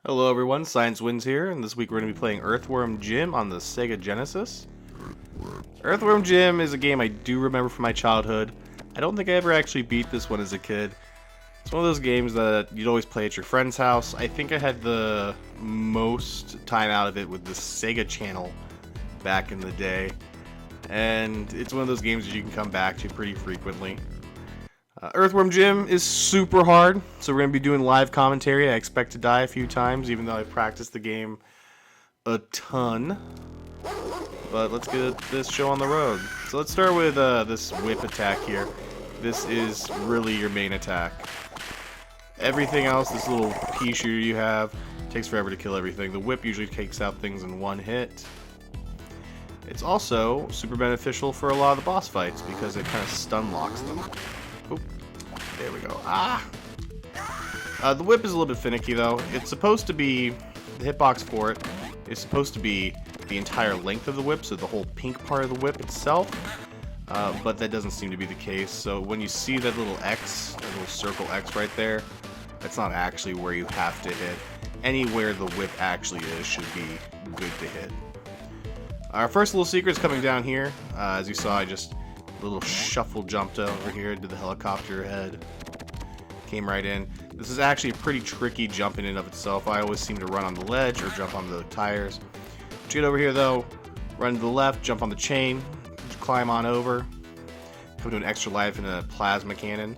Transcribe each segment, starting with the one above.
Hello everyone, PsienceWins here, and this week we're going to be playing Earthworm Jim on the SEGA Genesis. Earthworm Jim is a game I do remember from my childhood. I don't think I ever actually beat this one as a kid. It's one of those games that you'd always play at your friend's house. I think I had the most time out of it with the SEGA channel back in the day. And it's one of those games that you can come back to pretty frequently. Earthworm Jim is super hard, so we're going to be doing live commentary. I expect to die a few times, even though I've practiced the game a ton. But let's get this show on the road. So let's start with this whip attack here. This is really your main attack. Everything else, this little pea shooter you have, takes forever to kill everything. The whip usually takes out things in one hit. It's also super beneficial for a lot of the boss fights because it kind of stun locks them. Oop, there we go. The whip is a little bit finicky though. It's supposed to be, the hitbox for it is supposed to be the entire length of the whip, so the whole pink part of the whip itself. But that doesn't seem to be the case. So when you see that little X, that little circle X right there, that's not actually where you have to hit. Anywhere the whip actually is should be good to hit. Our first little secret is coming down here. As you saw, I just a little shuffle jumped over here, did the helicopter head, came right in. This is actually a pretty tricky jump in and of itself. I always seem to run on the ledge or jump on the tires. Once you get over here though, run to the left, jump on the chain, climb on over, come to an extra life in a plasma cannon.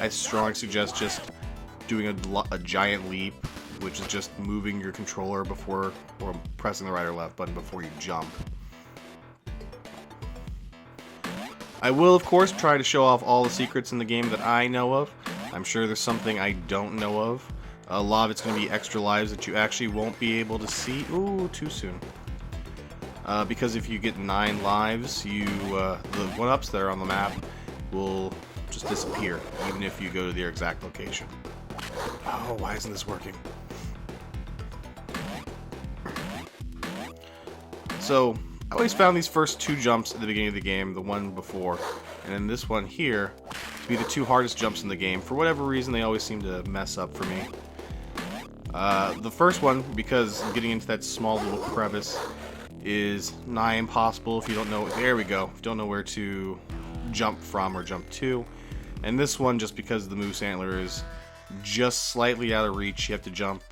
I strongly suggest just doing a giant leap, which is just moving your controller before, or pressing the right or left button before you jump. I will, of course, try to show off all the secrets in the game that I know of. I'm sure there's something I don't know of. A lot of it's going to be extra lives that you actually won't be able to see. Ooh, too soon. Because if you get 9 lives, the 1-ups that are on the map will just disappear, even if you go to their exact location. Oh, why isn't this working? So, I always found these first 2 jumps at the beginning of the game, the one before, and then this one here, to be the 2 hardest jumps in the game. For whatever reason, they always seem to mess up for me. The first one, because getting into that small little crevice is nigh impossible if you don't know, there we go, if you don't know where to jump from or jump to. And this one, just because the moose antler is just slightly out of reach, you have to jump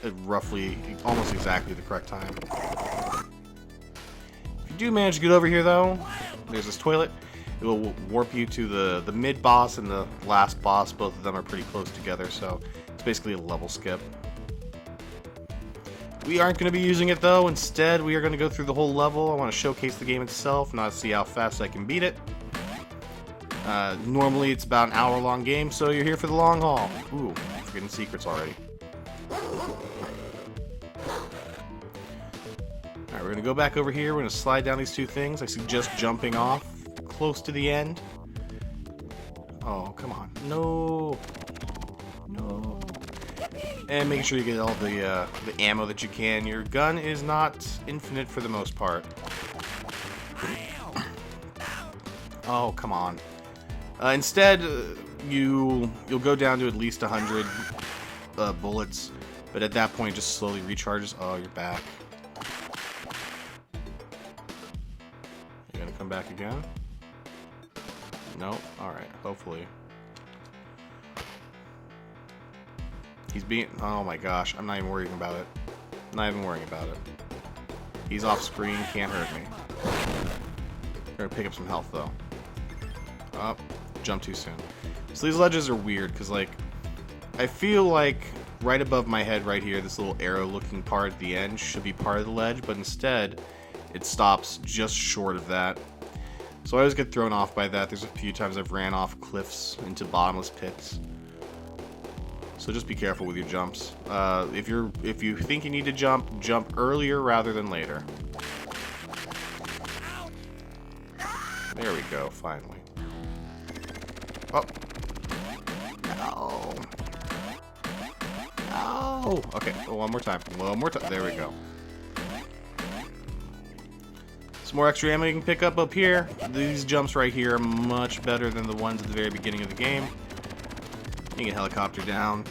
at roughly, almost exactly the correct time. If you do manage to get over here though, there's this toilet. It will warp you to the mid-boss and the last boss. Both of them are pretty close together, so it's basically a level skip. We aren't going to be using it though. Instead, we are going to go through the whole level. I want to showcase the game itself, not see how fast I can beat it. Normally it's about an hour-long game, so you're here for the long haul. Ooh, I'm forgetting secrets already. Alright, we're going to go back over here. We're going to slide down these 2 things. I suggest jumping off close to the end. Oh, come on. No. No. And making sure you get all the ammo that you can. Your gun is not infinite for the most part. Oh, come on. Instead, you'll go down to at least 100 bullets, but at that point, it just slowly recharges. Oh, you're back. You gonna come back again? No? Alright, hopefully. He's being... Oh my gosh, I'm not even worrying about it. Not even worrying about it. He's off screen, can't hurt me. Gonna pick up some health though. Oh, jump too soon. So these ledges are weird, because like, I feel like right above my head right here, this little arrow looking part at the end should be part of the ledge, but instead, it stops just short of that. So I always get thrown off by that. There's a few times I've ran off cliffs into bottomless pits. So just be careful with your jumps. If you think you need to jump earlier rather than later. There we go, finally. Oh. No. No. Okay, one more time. One more time. There we go. Some more extra ammo you can pick up here. These jumps right here are much better than the ones at the very beginning of the game. You can helicopter down.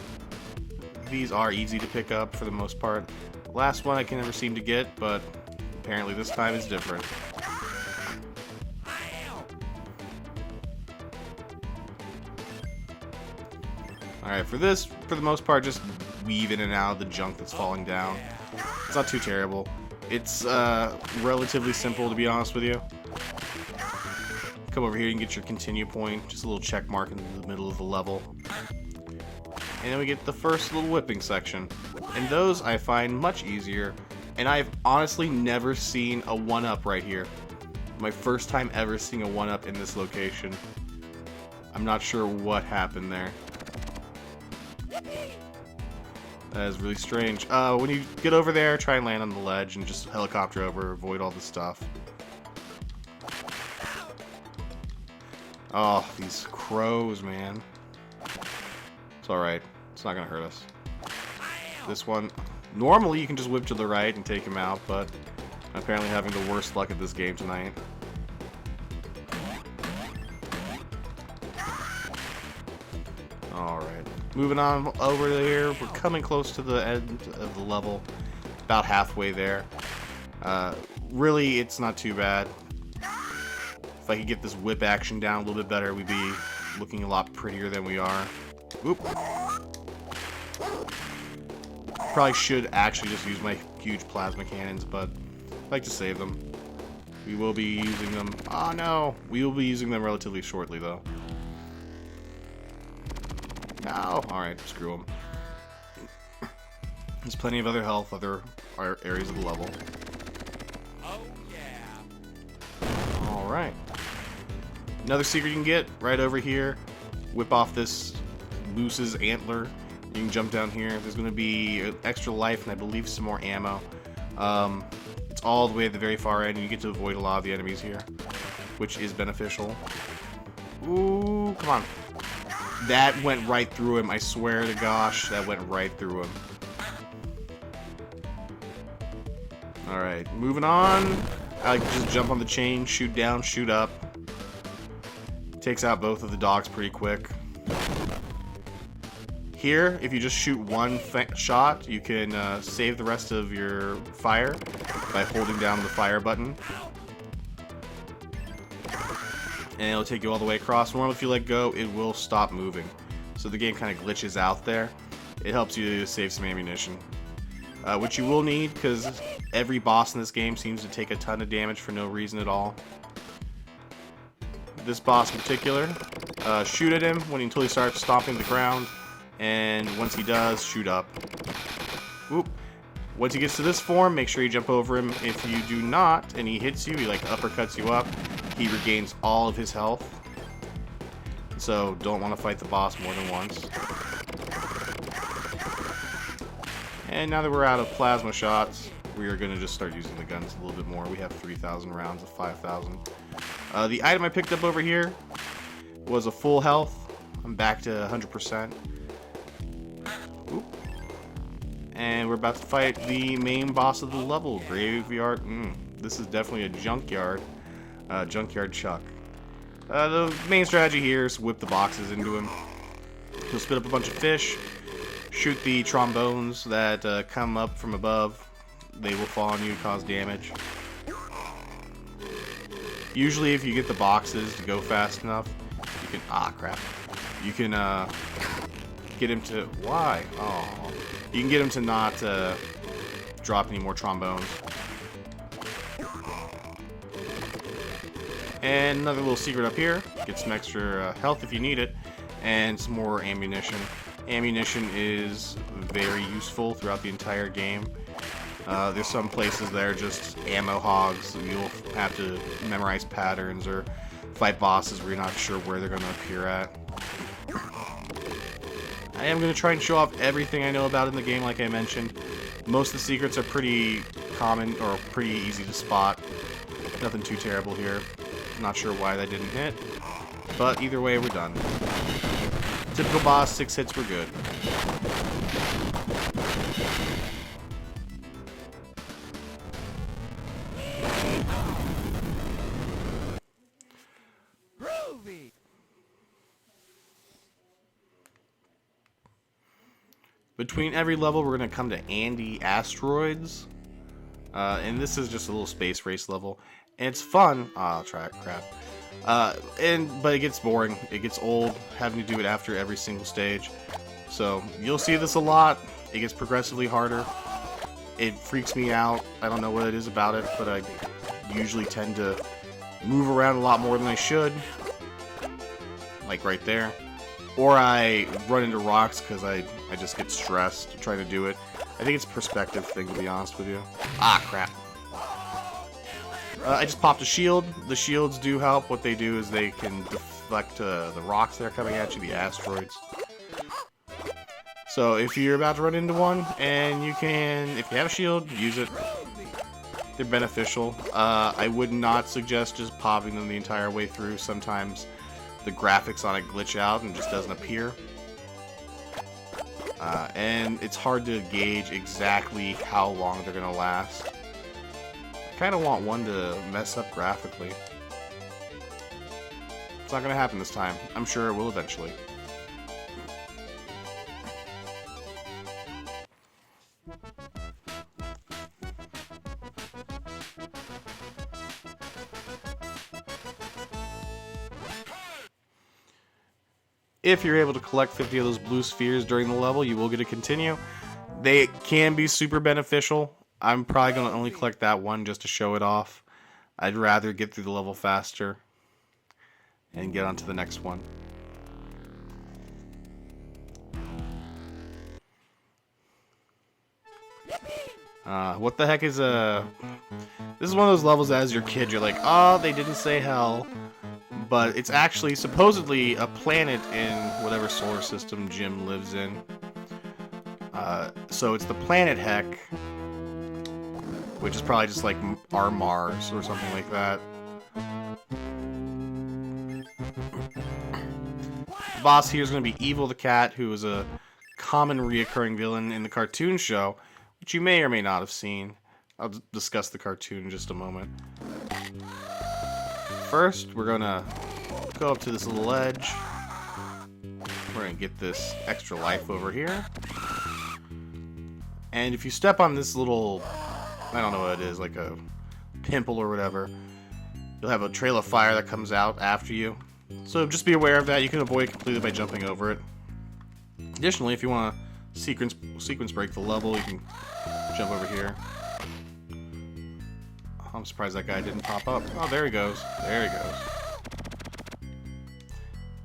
These are easy to pick up for the most part. The last one I can never seem to get, but apparently this time is different. Alright, for this, for the most part, just weave in and out of the junk that's falling down. It's not too terrible. It's relatively simple, to be honest with you. Come over here and get your continue point, just a little check mark in the middle of the level. And then we get the first little whipping section. And those I find much easier, and I've honestly never seen a 1-up right here. My first time ever seeing a 1-up in this location. I'm not sure what happened there. That is really strange. When you get over there, try and land on the ledge and just helicopter over, avoid all the stuff. Oh, these crows, man. It's alright. It's not gonna hurt us. This one, normally you can just whip to the right and take him out, but I'm apparently having the worst luck at this game tonight. Alright. Moving on over here, we're coming close to the end of the level. About halfway there. Really, it's not too bad. If I could get this whip action down a little bit better, we'd be looking a lot prettier than we are. Oop. Probably should actually just use my huge plasma cannons, but I like to save them. We will be using them. Oh no! We will be using them relatively shortly, though. No! Alright, screw them. There's plenty of other health, other areas of the level. Oh yeah! Alright. Another secret you can get right over here. Whip off this moose's antler. You can jump down here. There's going to be extra life and I believe some more ammo. It's all the way at the very far end and you get to avoid a lot of the enemies here, which is beneficial. Ooh, come on. That went right through him. I swear to gosh, that went right through him. Alright, moving on. I like to just jump on the chain, shoot down, shoot up. Takes out both of the dogs pretty quick. Here, if you just shoot one shot, you can save the rest of your fire by holding down the fire button. And it'll take you all the way across. Normally, if you let go, it will stop moving. So the game kind of glitches out there. It helps you to save some ammunition. Which you will need, because every boss in this game seems to take a ton of damage for no reason at all. This boss in particular, shoot at him until he starts stomping the ground. And once he does, shoot up. Oop. Once he gets to this form, make sure you jump over him. If you do not, and he hits you, he like uppercuts you up, he regains all of his health. So don't want to fight the boss more than once. And now that we're out of plasma shots, we are going to just start using the guns a little bit more. We have 3,000 rounds of 5,000. The item I picked up over here was a full health. I'm back to 100%. Oop. And we're about to fight the main boss of the level, Graveyard. This is definitely a junkyard. Junkyard Chuck. The main strategy here is whip the boxes into him. He'll spit up a bunch of fish, shoot the trombones that come up from above. They will fall on you, cause damage. Usually if you get the boxes to go fast enough, you can... Ah, crap. You can get him to... Why? Oh. You can get him to not drop any more trombones. And another little secret up here. Get some extra health if you need it. And some more ammunition. Ammunition is very useful throughout the entire game. There's some places that are just ammo hogs. You'll have to memorize patterns or fight bosses where you're not sure where they're going to appear at. I am going to try and show off everything I know about in the game, like I mentioned. Most of the secrets are pretty common or pretty easy to spot. Nothing too terrible here. Not sure why that didn't hit. But either way, we're done. Typical boss, 6 hits, we're good. Between every level, we're going to come to Andy Asteroids. And this is just a little space race level. And it's fun. Oh, crap. But it gets boring. It gets old having to do it after every single stage. So you'll see this a lot. It gets progressively harder. It freaks me out. I don't know what it is about it, but I usually tend to move around a lot more than I should. Like right there. Or I run into rocks because I just get stressed trying to do it. I think it's a perspective thing, to be honest with you. Ah, crap. I just popped a shield. The shields do help. What they do is they can deflect the rocks that are coming at you, the asteroids. So if you're about to run into one, and if you have a shield, use it. They're beneficial. I would not suggest just popping them the entire way through. Sometimes the graphics on it glitch out and just doesn't appear. And it's hard to gauge exactly how long they're going to last. I kind of want one to mess up graphically. It's not going to happen this time. I'm sure it will eventually. If you're able to collect 50 of those blue spheres during the level, you will get to continue. They can be super beneficial. I'm probably going to only collect that one just to show it off. I'd rather get through the level faster and get on to the next one. What the heck is this is one of those levels that as your kid you're like, oh, they didn't say hell. But it's actually supposedly a planet in whatever solar system Jim lives in. So it's the planet Heck, which is probably just like our Mars or something like that. The boss here is going to be Evil the Cat, who is a common reoccurring villain in the cartoon show, which you may or may not have seen. I'll discuss the cartoon in just a moment. First, we're gonna go up to this little ledge. We're gonna get this extra life over here. And if you step on this little, I don't know what it is, like a pimple or whatever, you'll have a trail of fire that comes out after you. So just be aware of that. You can avoid it completely by jumping over it. Additionally, if you want to sequence break the level, you can jump over here. I'm surprised that guy didn't pop up. Oh, there he goes. There he goes.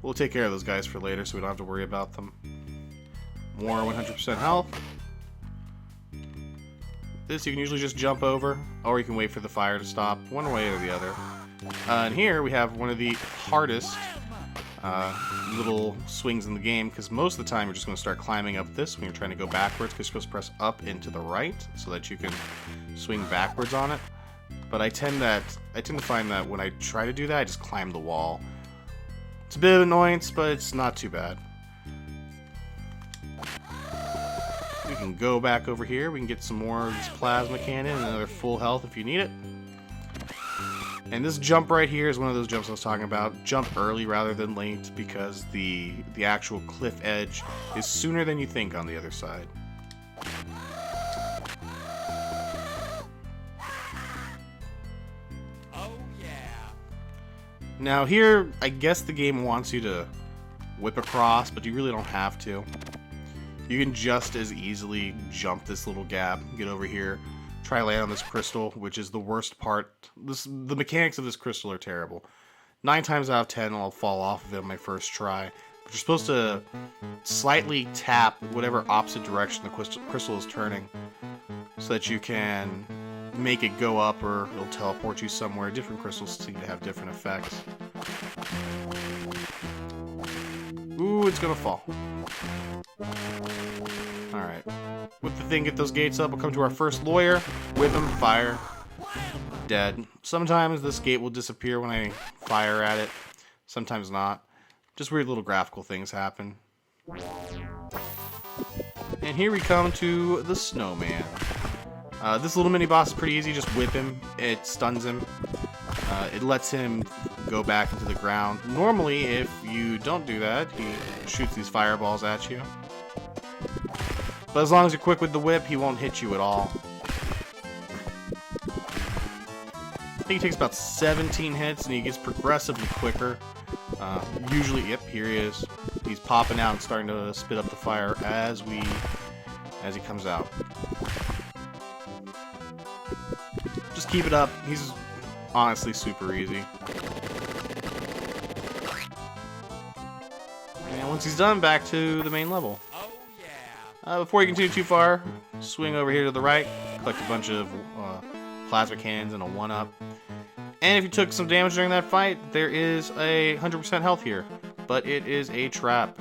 We'll take care of those guys for later so we don't have to worry about them. More 100% health. This you can usually just jump over, or you can wait for the fire to stop, one way or the other. And here we have one of the hardest little swings in the game, because most of the time you're just going to start climbing up this when you're trying to go backwards, because you're supposed to press up and to the right so that you can swing backwards on it. But I tend to find that when I try to do that, I just climb the wall. It's a bit of an annoyance, but it's not too bad. We can go back over here. We can get some more of this plasma cannon and another full health if you need it. And this jump right here is one of those jumps I was talking about. Jump early rather than late, because the actual cliff edge is sooner than you think on the other side. Now here, I guess the game wants you to whip across, but you really don't have to. You can just as easily jump this little gap, get over here, try land on this crystal, which is the worst part. The mechanics of this crystal are terrible. 9 times out of 10 I'll fall off of it on my first try. But you're supposed to slightly tap whatever opposite direction the crystal is turning, so that you can make it go up, or it'll teleport you somewhere. Different crystals seem to have different effects. Ooh, it's gonna fall. Alright. With the thing, get those gates up. We'll come to our first lawyer. Whip him, fire. Dead. Sometimes this gate will disappear when I fire at it. Sometimes not. Just weird little graphical things happen. And here we come to the snowman. This little mini boss is pretty easy. Just whip him. It stuns him. It lets him go back into the ground. Normally, if you don't do that, he shoots these fireballs at you. But as long as you're quick with the whip, he won't hit you at all. I think he takes about 17 hits, and he gets progressively quicker. Usually, yep, here he is. He's popping out and starting to spit up the fire as he comes out. Just keep it up. He's honestly super easy. And once he's done, back to the main level. Oh yeah. Before you continue too far, swing over here to the right, collect a bunch of plasma cannons and a 1-up. And if you took some damage during that fight, there is a 100% health here, but it is a trap.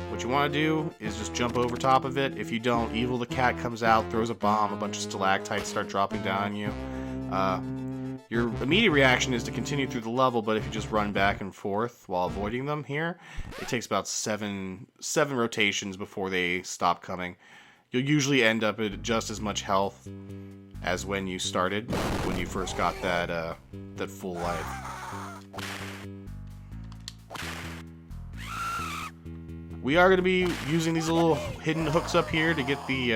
What you want to do is just jump over top of it. If you don't, Evil the Cat comes out, throws a bomb, a bunch of stalactites start dropping down on you. Your immediate reaction is to continue through the level, but if you just run back and forth while avoiding them here, it takes about seven rotations before they stop coming. You'll usually end up at just as much health as when you started, when you first got that full life. We are going to be using these little hidden hooks up here to get the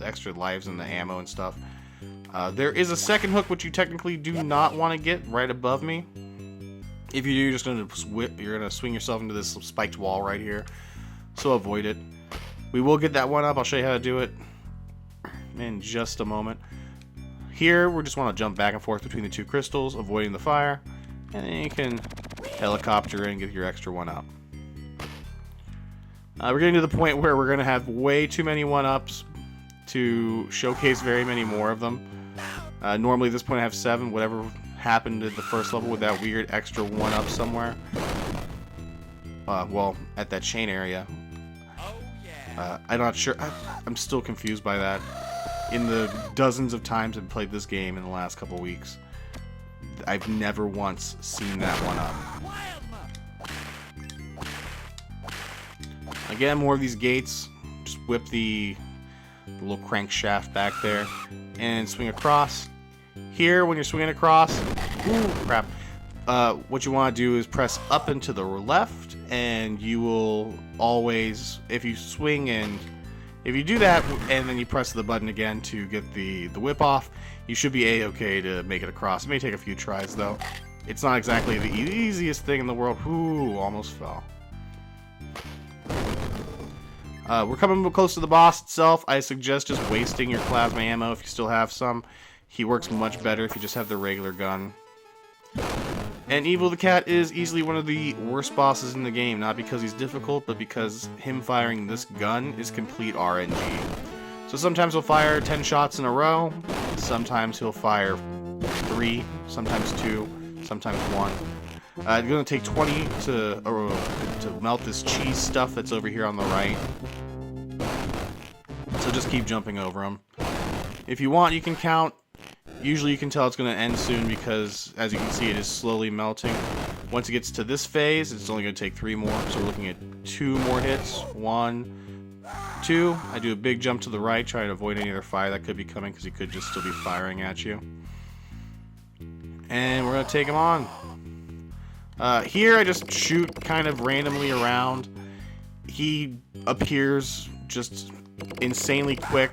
extra lives and the ammo and stuff. There is a second hook which you technically do not want to get right above me. If you do, you're just going to you're going to swing yourself into this spiked wall right here. So avoid it. We will get that 1-up. I'll show you how to do it in just a moment. Here, we just want to jump back and forth between the two crystals, avoiding the fire, and then you can helicopter in and get your extra 1-up. We're getting to the point where we're going to have way too many 1-ups to showcase very many more of them. Normally at this point I have 7. Whatever happened at the first level with that weird extra 1-up somewhere. Well, at that chain area. I'm not sure. I'm still confused by that. In the dozens of times I've played this game in the last couple weeks, I've never once seen that 1-up. Again, more of these gates. Just whip the little crankshaft back there and swing across. Here, when you're swinging across, ooh, crap. What you want to do is press up and to the left, and you will always, if you swing and if you do that and then you press the button again to get the whip off, you should be a-okay to make it across. It may take a few tries though. It's not exactly the easiest thing in the world. Ooh, almost fell. We're coming close to the boss itself. I suggest just wasting your plasma ammo if you still have some. He works much better if you just have the regular gun. And Evil the Cat is easily one of the worst bosses in the game, not because he's difficult, but because him firing this gun is complete RNG. So sometimes he'll fire 10 shots in a row, sometimes he'll fire 3, sometimes 2, sometimes 1. It's going to take 20 to melt this cheese stuff that's over here on the right. So just keep jumping over them. If you want, you can count. Usually you can tell it's going to end soon because, as you can see, it is slowly melting. Once it gets to this phase, it's only going to take 3 more. So we're looking at 2 more hits. 1, 2. I do a big jump to the right, trying to avoid any other fire that could be coming because he could just still be firing at you. And we're going to take him on. Here I just shoot kind of randomly around. He appears just insanely quick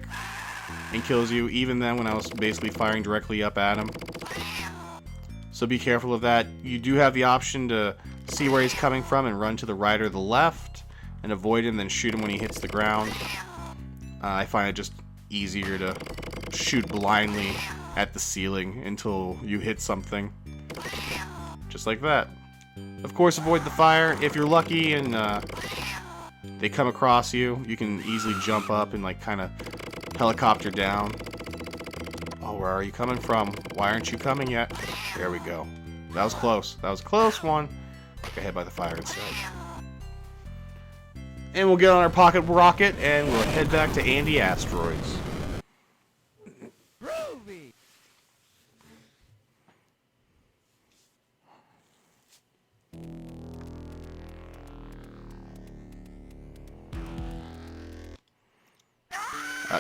and kills you, even then when I was basically firing directly up at him. So be careful of that. You do have the option to see where he's coming from and run to the right or the left and avoid him, then shoot him when he hits the ground. I find it just easier to shoot blindly at the ceiling until you hit something. Just like that. Of course, avoid the fire. If you're lucky and they come across you, you can easily jump up and like kind of helicopter down. Oh, where are you coming from? Why aren't you coming yet? There we go. That was close. That was a close one. Got hit by the fire instead. And we'll get on our pocket rocket and we'll head back to Andy Asteroids. Groovy.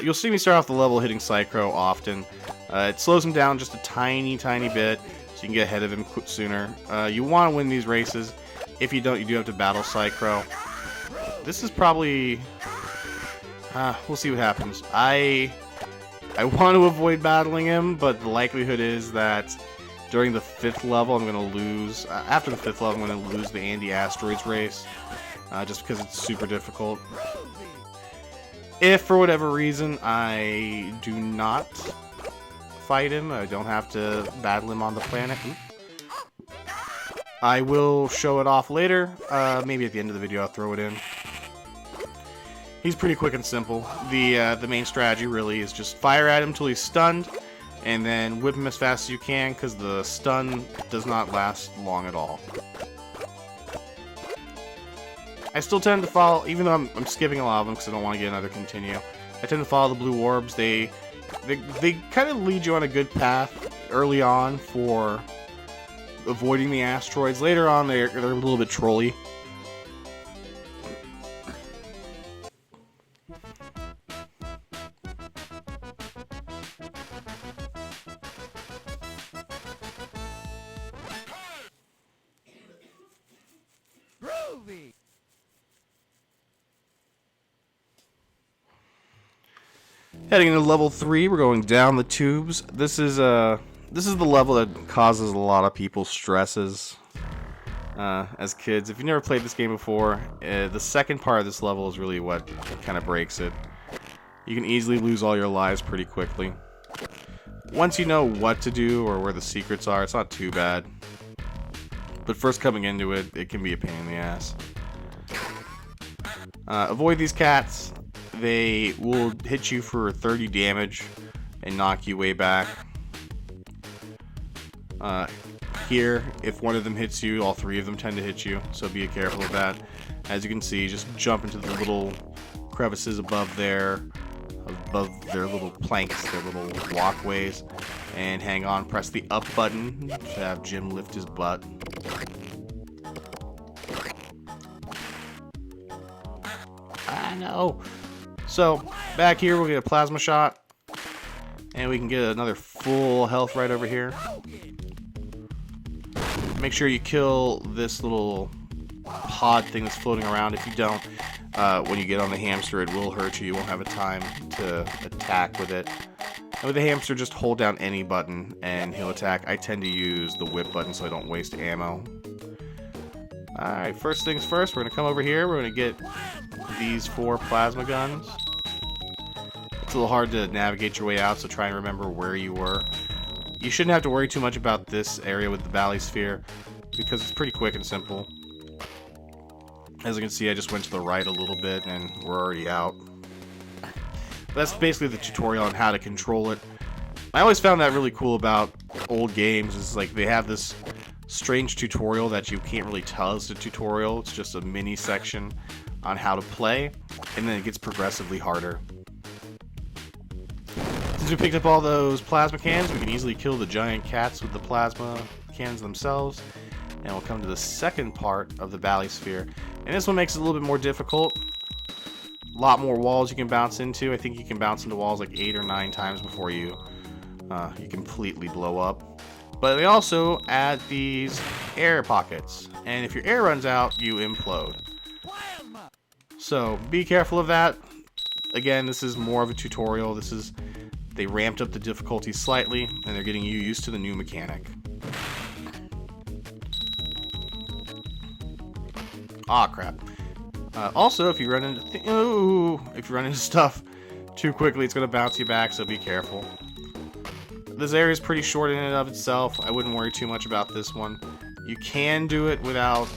You'll see me start off the level hitting Psycho often. It slows him down just a tiny bit, so you can get ahead of him sooner. You want to win these races. If you don't, you do have to battle Psycho. This is probably... I We'll see what happens. I want to avoid battling him, but the likelihood is that during the 5th level, I'm going to lose. After the 5th level, I'm going to lose the Andy Asteroids race, just because it's super difficult. If, for whatever reason, I do not fight him, I don't have to battle him on the planet, I will show it off later. Maybe at the end of the video I'll throw it in. He's pretty quick and simple. The main strategy really is just fire at him until he's stunned, and then whip him as fast as you can, because the stun does not last long at all. I still tend to follow, even though I'm skipping a lot of them because I don't want to get another continue, I tend to follow the blue orbs. They kind of lead you on a good path early on for avoiding the asteroids. Later on, they're a little bit trolly. Groovy. Heading into level 3, we're going down the tubes. This is the level that causes a lot of people's stresses as kids. If you've never played this game before, the second part of this level is really what kind of breaks it. You can easily lose all your lives pretty quickly. Once you know what to do or where the secrets are, it's not too bad. But first coming into it, it can be a pain in the ass. Avoid these cats. They will hit you for 30 damage and knock you way back. Here, if one of them hits you, all 3 of them tend to hit you, so be careful of that. As you can see, just jump into the little crevices above their little planks, their little walkways, and hang on, press the up button to have Jim lift his butt. I know. So, back here we'll get a plasma shot, and we can get another full health right over here. Make sure you kill this little pod thing that's floating around. If you don't, when you get on the hamster, it will hurt you. You won't have a time to attack with it. And with the hamster, just hold down any button and he'll attack. I tend to use the whip button so I don't waste ammo. Alright, first things first, we're going to come over here. We're going to get these 4 plasma guns. It's a little hard to navigate your way out, so try and remember where you were. You shouldn't have to worry too much about this area with the Valley Sphere, because it's pretty quick and simple. As you can see, I just went to the right a little bit, and we're already out. That's basically the tutorial on how to control it. I always found that really cool about old games, is like they have this strange tutorial that you can't really tell is a tutorial. It's just a mini section on how to play, and then it gets progressively harder. Since we picked up all those plasma cans, we can easily kill the giant cats with the plasma cans themselves. And we'll come to the second part of the Valley Sphere. And this one makes it a little bit more difficult. A lot more walls you can bounce into. I think you can bounce into walls like 8 or 9 times before you completely blow up. But they also add these air pockets. And if your air runs out, you implode. So be careful of that. Again, this is more of a tutorial. They ramped up the difficulty slightly, and they're getting you used to the new mechanic. Ah, crap. Also, if you run into stuff too quickly, it's going to bounce you back, so be careful. This area is pretty short in and of itself. I wouldn't worry too much about this one. You can do it without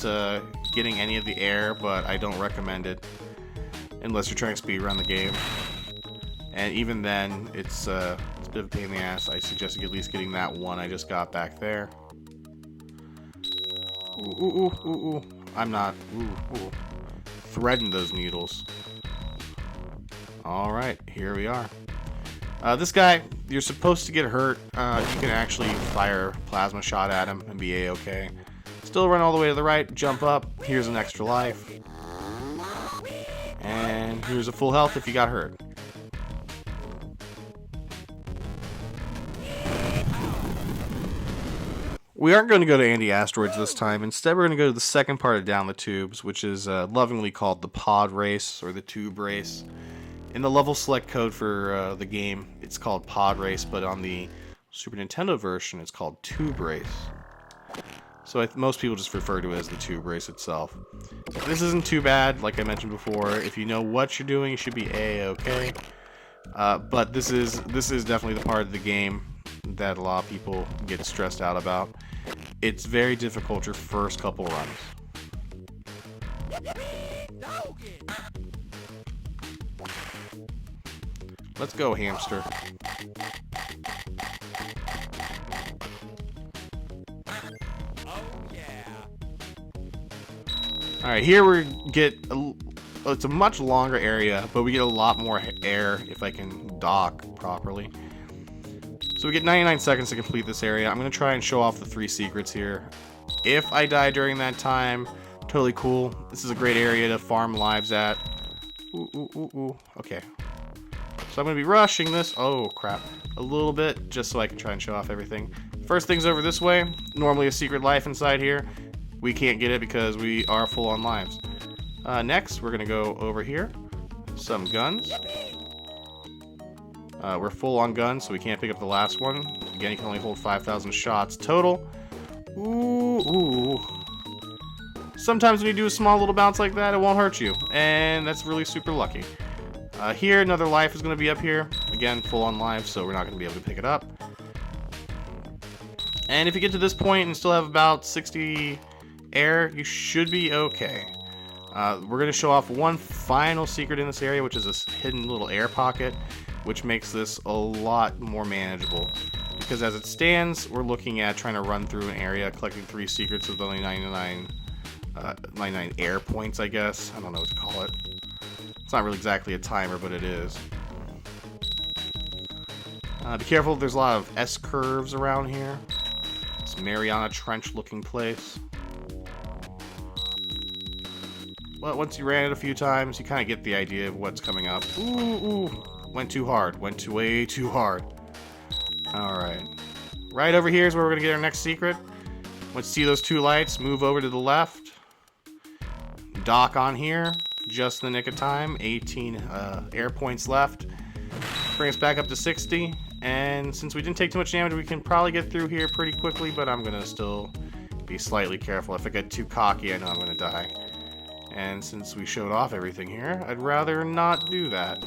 getting any of the air, but I don't recommend it unless you're trying to speedrun the game. And even then, it's a bit of a pain in the ass. I suggest at least getting that one I just got back there. Ooh. I'm not, threading those needles. Alright, here we are. This guy, you're supposed to get hurt. You can actually fire a plasma shot at him and be a-okay. Still run all the way to the right, jump up, here's an extra life. And here's a full health if you got hurt. We aren't going to go to Andy Asteroids this time. Instead, we're going to go to the second part of Down the Tubes, which is lovingly called the pod race or the tube race. In the level select code for the game, it's called Pod Race, but on the Super Nintendo version, it's called Tube Race. So most people just refer to it as the Tube Race itself. This isn't too bad, like I mentioned before. If you know what you're doing, you should be A-okay. But this is definitely the part of the game that a lot of people get stressed out about. It's very difficult your first couple runs. Let's go, hamster. Alright, here we get it's a much longer area, but we get a lot more air if I can dock properly. So we get 99 seconds to complete this area. I'm going to try and show off the 3 secrets here. If I die during that time, totally cool. This is a great area to farm lives at. Ooh. Okay. So I'm going to be rushing this. Oh, crap. A little bit, just so I can try and show off everything. First thing's over this way. Normally a secret life inside here. We can't get it because we are full on lives. Next, we're going to go over here. Some guns. We're full on guns, so we can't pick up the last one. Again, you can only hold 5,000 shots total. Ooh. Sometimes when you do a small little bounce like that, it won't hurt you. And that's really super lucky. Here, another life is going to be up here. Again, full on life, so we're not going to be able to pick it up. And if you get to this point and still have about 60 air, you should be okay. We're going to show off one final secret in this area, which is this hidden little air pocket, which makes this a lot more manageable. Because as it stands, we're looking at trying to run through an area, collecting 3 secrets with only 99 air points, I guess. I don't know what to call it. It's not really exactly a timer, but it is. Be careful, there's a lot of S-curves around here. This Mariana Trench looking place. Well, once you ran it a few times, you kind of get the idea of what's coming up. Ooh. Went too hard. Went way too hard. Alright. Right over here is where we're going to get our next secret. Once you see those 2 lights, move over to the left. Dock on here. Just in the nick of time. 18 air points left. Bring us back up to 60. And since we didn't take too much damage, we can probably get through here pretty quickly, but I'm going to still be slightly careful. If I get too cocky, I know I'm going to die. And since we showed off everything here, I'd rather not do that.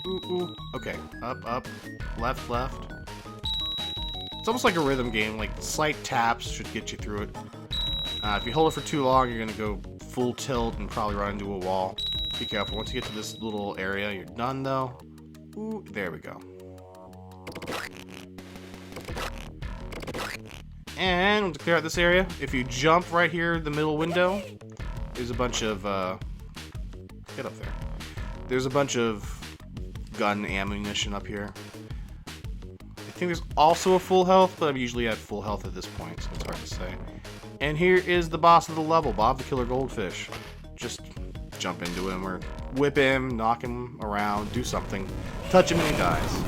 Ooh. Okay. Up. Left. It's almost like a rhythm game. Like, slight taps should get you through it. If you hold it for too long, you're going to go full tilt and probably run into a wall. Be careful. Once you get to this little area, you're done, though. Ooh, there we go. And to clear out this area, if you jump right here, the middle window, there's a bunch of, get up there. There's a bunch of gun ammunition up here. I think there's also a full health, but I'm usually at full health at this point, so it's hard to say. And here is the boss of the level, Bob the Killer Goldfish. Just jump into him or whip him, knock him around, do something. Touch him and he dies.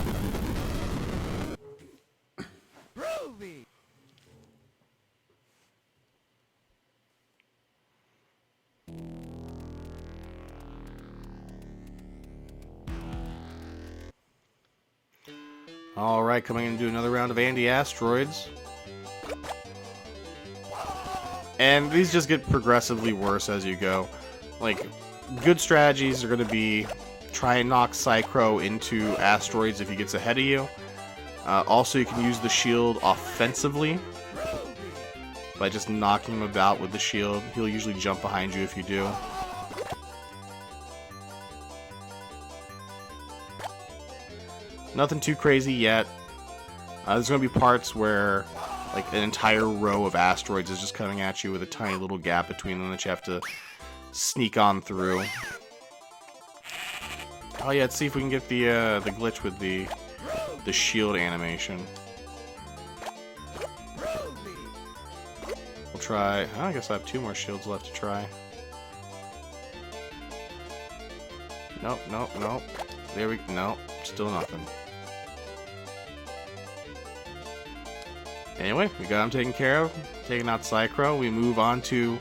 Alright, coming in to do another round of anti-asteroids. And these just get progressively worse as you go. Like, good strategies are going to be try and knock Psychro into asteroids if he gets ahead of you. Also, you can use the shield offensively by just knocking him about with the shield. He'll usually jump behind you if you do. Nothing too crazy yet. There's going to be parts where like an entire row of asteroids is just coming at you with a tiny little gap between them that you have to sneak on through. Oh yeah, let's see if we can get the glitch with the shield animation. We'll try. I guess I have 2 more shields left to try. Nope. There we go. Nope. Still nothing. Anyway, we got him taken care of. Taking out Psychro. We move on to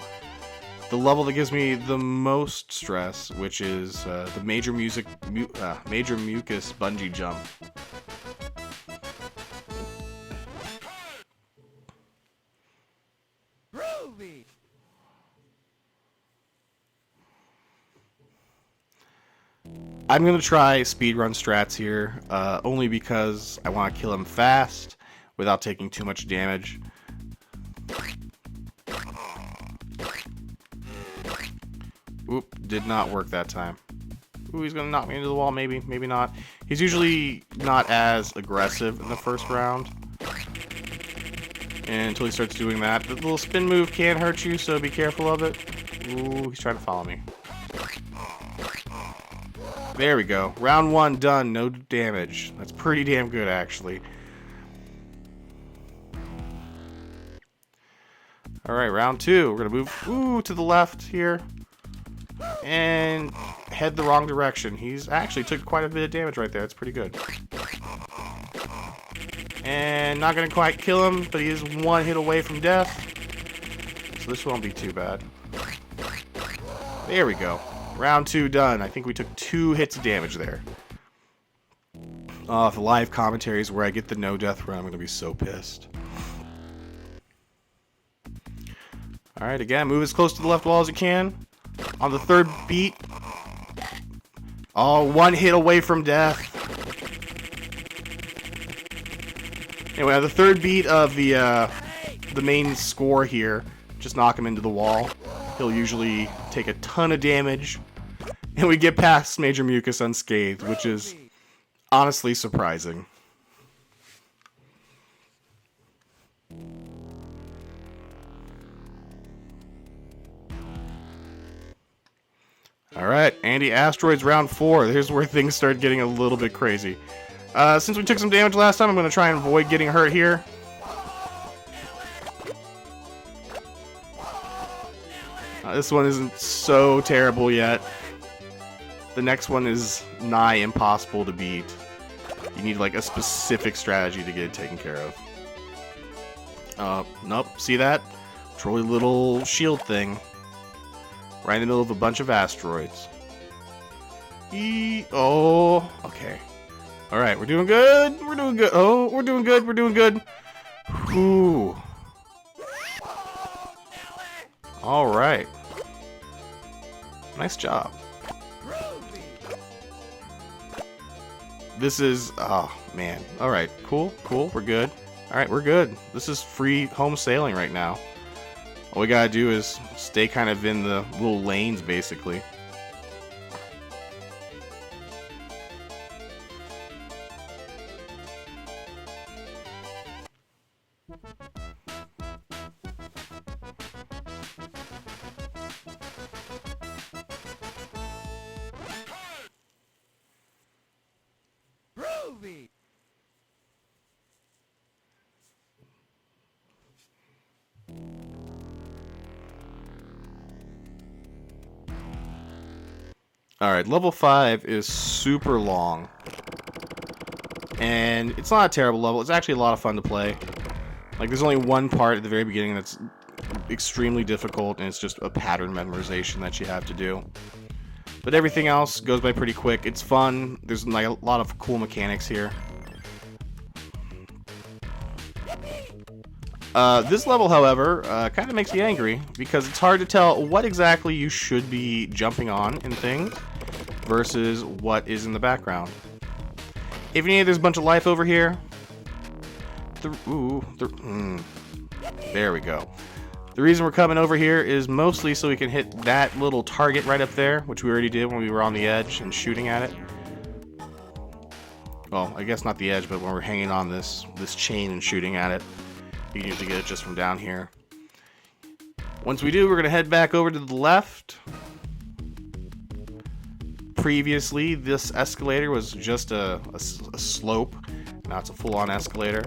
the level that gives me the most stress, which is the Major Mucus bungee jump. Groovy. I'm gonna try speedrun strats here, only because I want to kill him fast without taking too much damage. Oop, did not work that time. Ooh, he's gonna knock me into the wall, maybe, maybe not. He's usually not as aggressive in the first round. And until he starts doing that. The little spin move can hurt you, so be careful of it. Ooh, he's trying to follow me. There we go. Round 1 done, no damage. That's pretty damn good, actually. Alright, round 2. We're gonna move to the left here. And head the wrong direction. He's actually took quite a bit of damage right there. That's pretty good. And not gonna quite kill him, but he is 1 hit away from death. So this won't be too bad. There we go. Round 2 done. I think we took 2 hits of damage there. Oh, if the live commentary is where I get the no death run, I'm gonna be so pissed. Alright, again, move as close to the left wall as you can. On the 3rd beat. Oh, 1 hit away from death. Anyway, on the 3rd beat of the main score here, just knock him into the wall. He'll usually take a ton of damage. And we get past Major Mucus unscathed, which is honestly surprising. Alright, Anti-Asteroids round 4. Here's where things start getting a little bit crazy. Since we took some damage last time, I'm going to try and avoid getting hurt here. This one isn't so terrible yet. The next one is nigh impossible to beat. You need like a specific strategy to get it taken care of. Nope, see that? Trolly little shield thing. Right in the middle of a bunch of asteroids. Oh, okay. Alright, we're doing good. We're doing good. Oh, we're doing good. We're doing good. Ooh. Alright. Nice job. This is... oh, man. Alright, cool, cool. We're good. Alright, we're good. This is free home sailing right now. All we gotta do is stay kind of in the little lanes, basically. Groovy. Alright, level 5 is super long. And it's not a terrible level. It's actually a lot of fun to play. Like, there's only one part at the very beginning that's extremely difficult, and it's just a pattern memorization that you have to do. But everything else goes by pretty quick. It's fun. There's like a lot of cool mechanics here. This level, however, kind of makes me angry because it's hard to tell what exactly you should be jumping on in things versus what is in the background. If you need, there's a bunch of life over here. There we go. The reason we're coming over here is mostly so we can hit that little target right up there, which we already did when we were on the edge and shooting at it. Well, I guess not the edge, but when we're hanging on this chain and shooting at it. You can usually get it just from down here. Once we do, we're going to head back over to the left. Previously, this escalator was just a slope. Now it's a full-on escalator.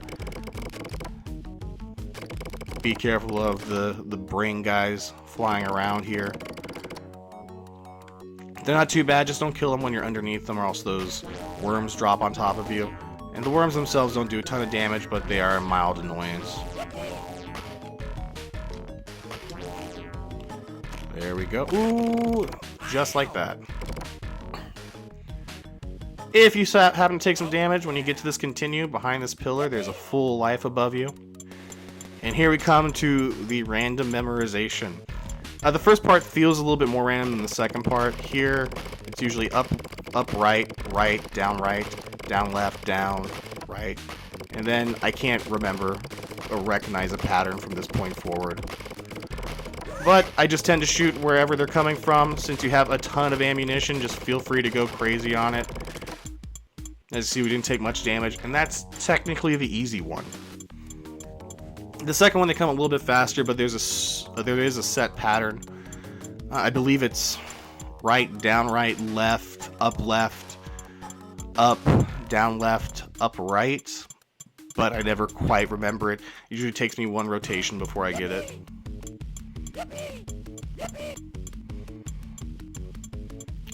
Be careful of the brain guys flying around here. They're not too bad, just don't kill them when you're underneath them or else those worms drop on top of you. And the worms themselves don't do a ton of damage, but they are a mild annoyance. There we go. Ooh, just like that. If you happen to take some damage when you get to this continue, behind this pillar, there's a full life above you. And here we come to the random memorization. The first part feels a little bit more random than the second part. Here, it's usually up, right, down, left, down, right. And then I can't remember or recognize a pattern from this point forward. But I just tend to shoot wherever they're coming from. Since you have a ton of ammunition, just feel free to go crazy on it. As you see, we didn't take much damage, and that's technically the easy one. The second one, they come a little bit faster, but there is a set pattern. I believe it's right, down, right, left, up, down, left, up, right. But I never quite remember it. It usually takes me one rotation before I get it.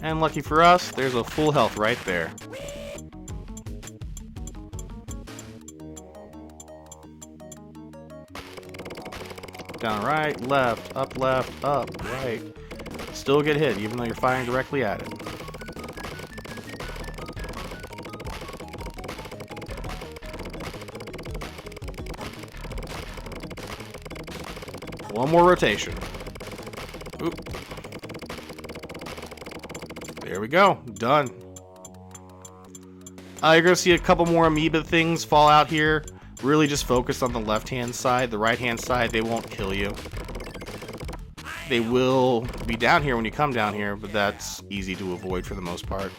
And lucky for us, there's a full health right there. Down, right, left, up, right. Still get hit, even though you're firing directly at it. One more rotation. Oop. There we go. Done. You're going to see a couple more amoeba things fall out here. Really just focus on the left-hand side. The right-hand side, they won't kill you. They will be down here when you come down here, but that's easy to avoid for the most part.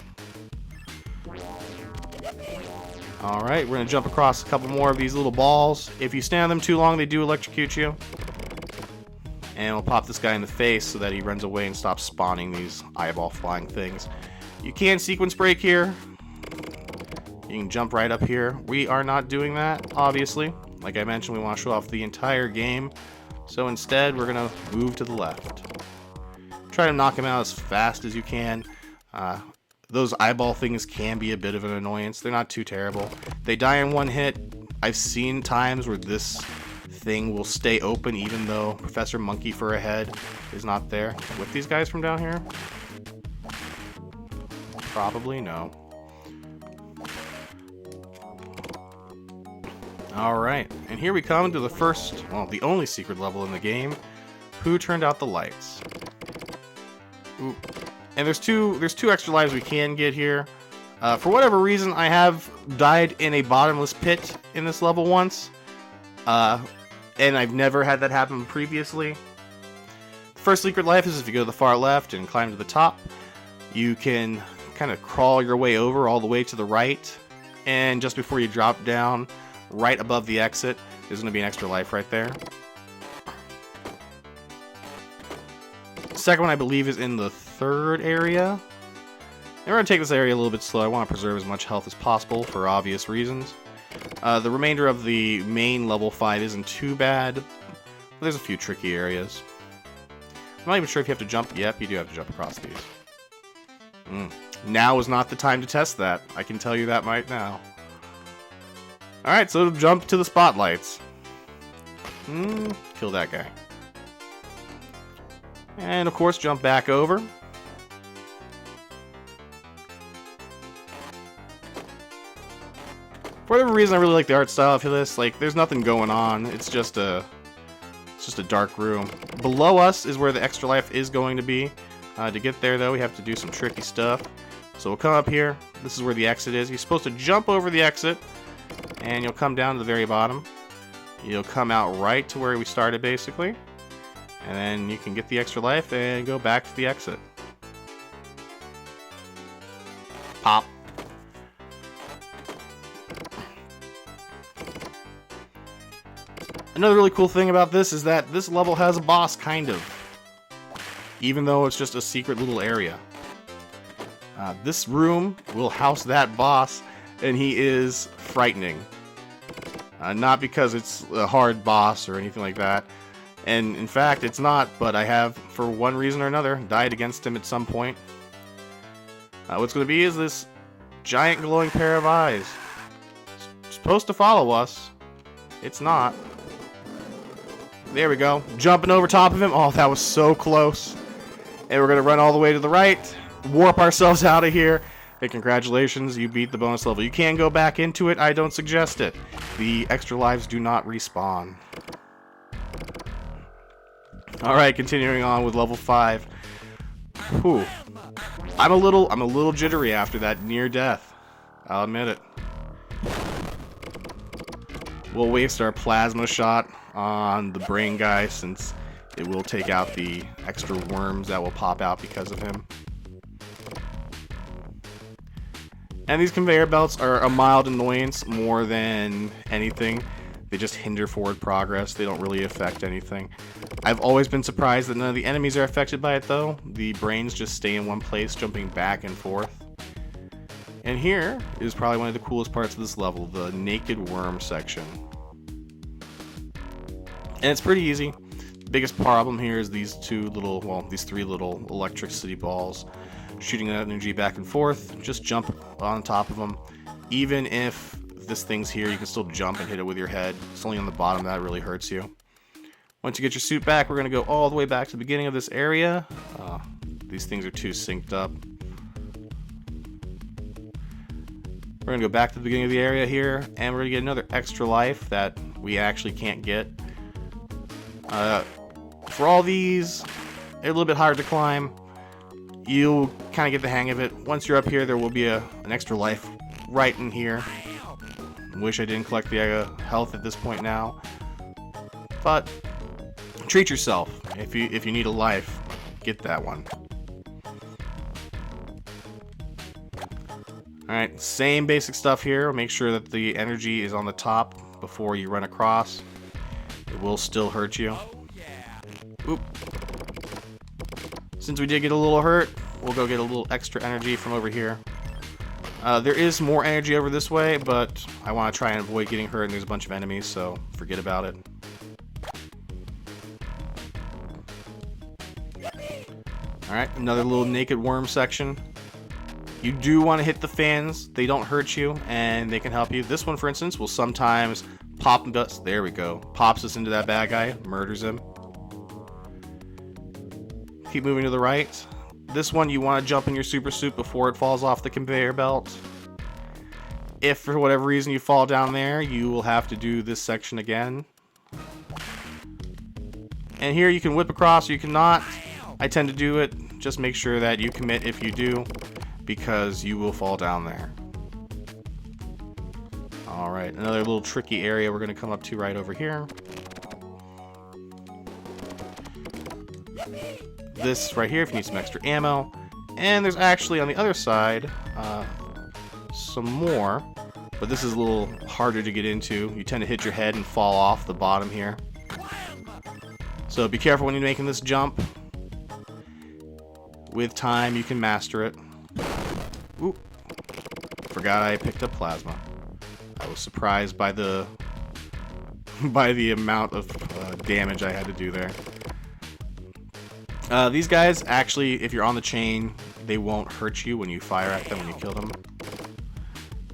Alright, we're going to jump across a couple more of these little balls. If you stand on them too long, they do electrocute you. And we'll pop this guy in the face so that he runs away and stops spawning these eyeball flying things. You can sequence break here. You can jump right up here. We are not doing that, obviously. Like I mentioned, we want to show off the entire game. So instead, we're going to move to the left. Try to knock him out as fast as you can. Those eyeball things can be a bit of an annoyance. They're not too terrible. They die in one hit. I've seen times where this thing will stay open even though Professor Monkey for a Head is not there. With these guys from down here? Probably no. Alright, and here we come to the first, well, the only secret level in the game. Who turned out the lights? Ooh. And there's two extra lives we can get here. For whatever reason, I have died in a bottomless pit in this level once. And I've never had that happen previously. First secret life is if you go to the far left and climb to the top, you can kind of crawl your way over all the way to the right. And just before you drop down, right above the exit, there's going to be an extra life right there. The second one, I believe, is in the third area. And we're going to take this area a little bit slow. I want to preserve as much health as possible for obvious reasons. The remainder of the main level fight isn't too bad. There's a few tricky areas. I'm not even sure if you have to jump. Yep, you do have to jump across these. Now is not the time to test that. I can tell you that right now. Alright, so jump to the spotlights. Kill that guy. And of course, jump back over. For whatever reason, I really like the art style for this. Like, there's nothing going on. It's just a dark room. Below us is where the extra life is going to be. To get there, though, we have to do some tricky stuff. So we'll come up here. This is where the exit is. You're supposed to jump over the exit, and you'll come down to the very bottom. You'll come out right to where we started, basically. And then you can get the extra life and go back to the exit. Pop. Another really cool thing about this is that this level has a boss, kind of. Even though it's just a secret little area. This room will house that boss, and he is frightening. Not because it's a hard boss or anything like that. And in fact, it's not, but I have, for one reason or another, died against him at some point. What's going to be is this giant glowing pair of eyes. It's supposed to follow us. It's not. There we go. Jumping over top of him. Oh, that was so close. And we're going to run all the way to the right, warp ourselves out of here, and congratulations, you beat the bonus level. You can go back into it. I don't suggest it. The extra lives do not respawn. Alright, continuing on with level 5. Whew. I'm a little jittery after that near death. I'll admit it. We'll waste our plasma shot on the brain guy since it will take out the extra worms that will pop out because of him. And these conveyor belts are a mild annoyance more than anything. They just hinder forward progress. They don't really affect anything. I've always been surprised that none of the enemies are affected by it though. The brains just stay in one place, jumping back and forth. And here is probably one of the coolest parts of this level, the naked worm section. And it's pretty easy. The biggest problem here is these three little electricity balls shooting that energy back and forth. Just jump on top of them. Even if this thing's here, you can still jump and hit it with your head. It's only on the bottom that really hurts you. Once you get your suit back, we're going to go all the way back to the beginning of this area. These things are too synced up. We're going to go back to the beginning of the area here, and we're going to get another extra life that we actually can't get. For all these, they're a little bit hard to climb. You'll kind of get the hang of it. Once you're up here, there will be an extra life right in here. Wish I didn't collect the health at this point now. But treat yourself. If you need a life, get that one. Alright, same basic stuff here. Make sure that the energy is on the top before you run across. It will still hurt you. Oop. Since we did get a little hurt, we'll go get a little extra energy from over here. There is more energy over this way, but I want to try and avoid getting hurt, and there's a bunch of enemies, so forget about it. Alright, another little naked worm section. You do want to hit the fans. They don't hurt you, and they can help you. This one, for instance, will sometimes pop us. There we go. Pops us into that bad guy, murders him. Keep moving to the right. This one, you want to jump in your super suit before it falls off the conveyor belt. If for whatever reason you fall down there, you will have to do this section again. And here you can whip across, or you cannot. I tend to do it. Just make sure that you commit if you do, because you will fall down there. Alright, another little tricky area we're going to come up to right over here. This right here if you need some extra ammo. And there's actually on the other side some more, but this is a little harder to get into. You tend to hit your head and fall off the bottom here. So be careful when you're making this jump. With time you can master it. Oop. Forgot I picked up plasma. I was surprised by the amount of damage I had to do there. These guys, actually, if you're on the chain, they won't hurt you when you fire at them when you kill them.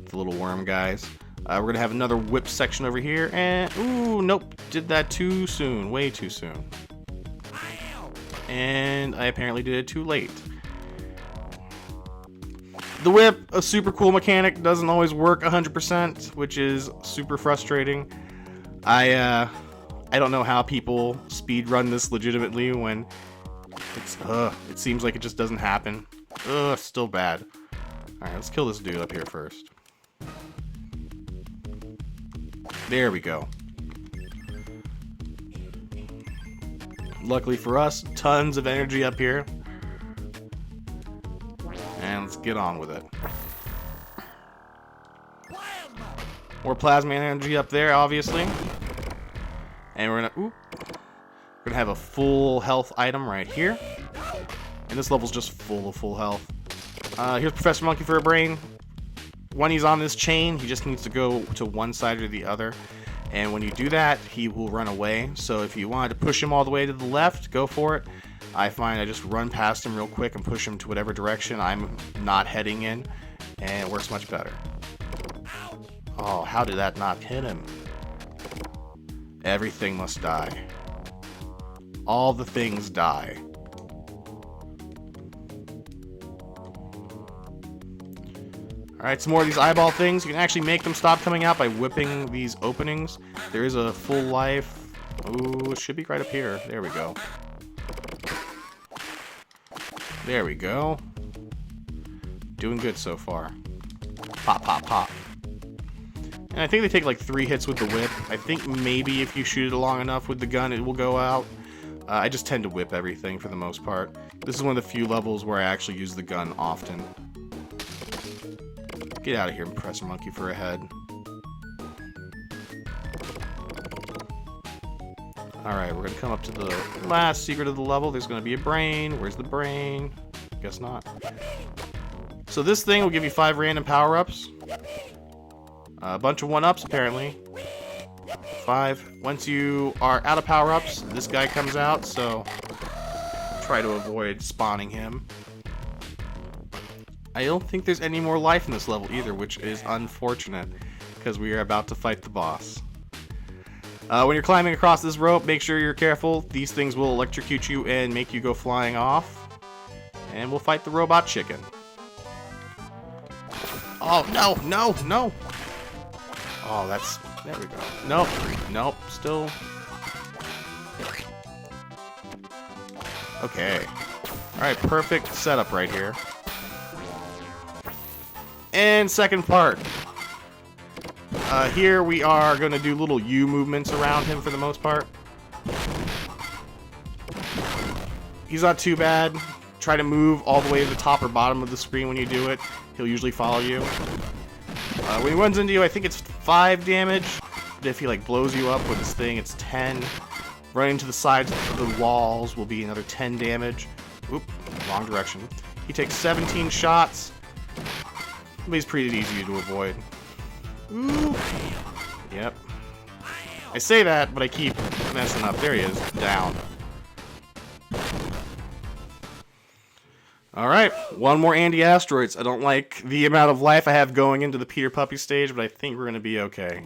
The little worm guys. We're going to have another whip section over here, and... Ooh, nope. Did that too soon. Way too soon. And I apparently did it too late. The whip, a super cool mechanic, doesn't always work 100%, which is super frustrating. I don't know how people speedrun this legitimately when... it seems like it just doesn't happen. Still bad. Alright, let's kill this dude up here first. There we go. Luckily for us, tons of energy up here. And let's get on with it. More plasma energy up there, obviously. And we're gonna have a full health item right here. And this level's just full of full health. Here's Professor Monkey for a brain. When he's on this chain, he just needs to go to one side or the other. And when you do that, he will run away. So if you wanted to push him all the way to the left, go for it. I find I just run past him real quick and push him to whatever direction I'm not heading in. And it works much better. Oh, how did that not hit him? Everything must die. All the things die. Alright, some more of these eyeball things. You can actually make them stop coming out by whipping these openings. There is a full life. Ooh, it should be right up here. There we go. There we go. Doing good so far. Pop, pop, pop. And I think they take like 3 hits with the whip. I think maybe if you shoot it long enough with the gun, it will go out. I just tend to whip everything for the most part. This is one of the few levels where I actually use the gun often. Get out of here and press monkey for a head. Alright, we're gonna come up to the last secret of the level. There's gonna be a brain. Where's the brain? Guess not. So this thing will give you 5 random power-ups. A bunch of 1-ups, apparently. 5. Once you are out of power-ups, this guy comes out, so try to avoid spawning him. I don't think there's any more life in this level either, which is unfortunate, because we are about to fight the boss. When you're climbing across this rope, make sure you're careful. These things will electrocute you and make you go flying off. And we'll fight the robot chicken. Oh, no, no, no! Oh, that's... There we go. Nope, nope, still... Okay. Alright, perfect setup right here. And second part. Here we are going to do little U movements around him for the most part. He's not too bad. Try to move all the way to the top or bottom of the screen when you do it. He'll usually follow you. When he runs into you, I think it's 5 damage. But if he like blows you up with this thing, it's 10. Running to the sides of the walls will be another 10 damage. Oop, wrong direction. He takes 17 shots. But he's pretty easy to avoid. Ooh. Yep. I say that, but I keep messing up. There he is. Down. Alright. One more anti-asteroids. I don't like the amount of life I have going into the Peter Puppy stage, but I think we're going to be okay.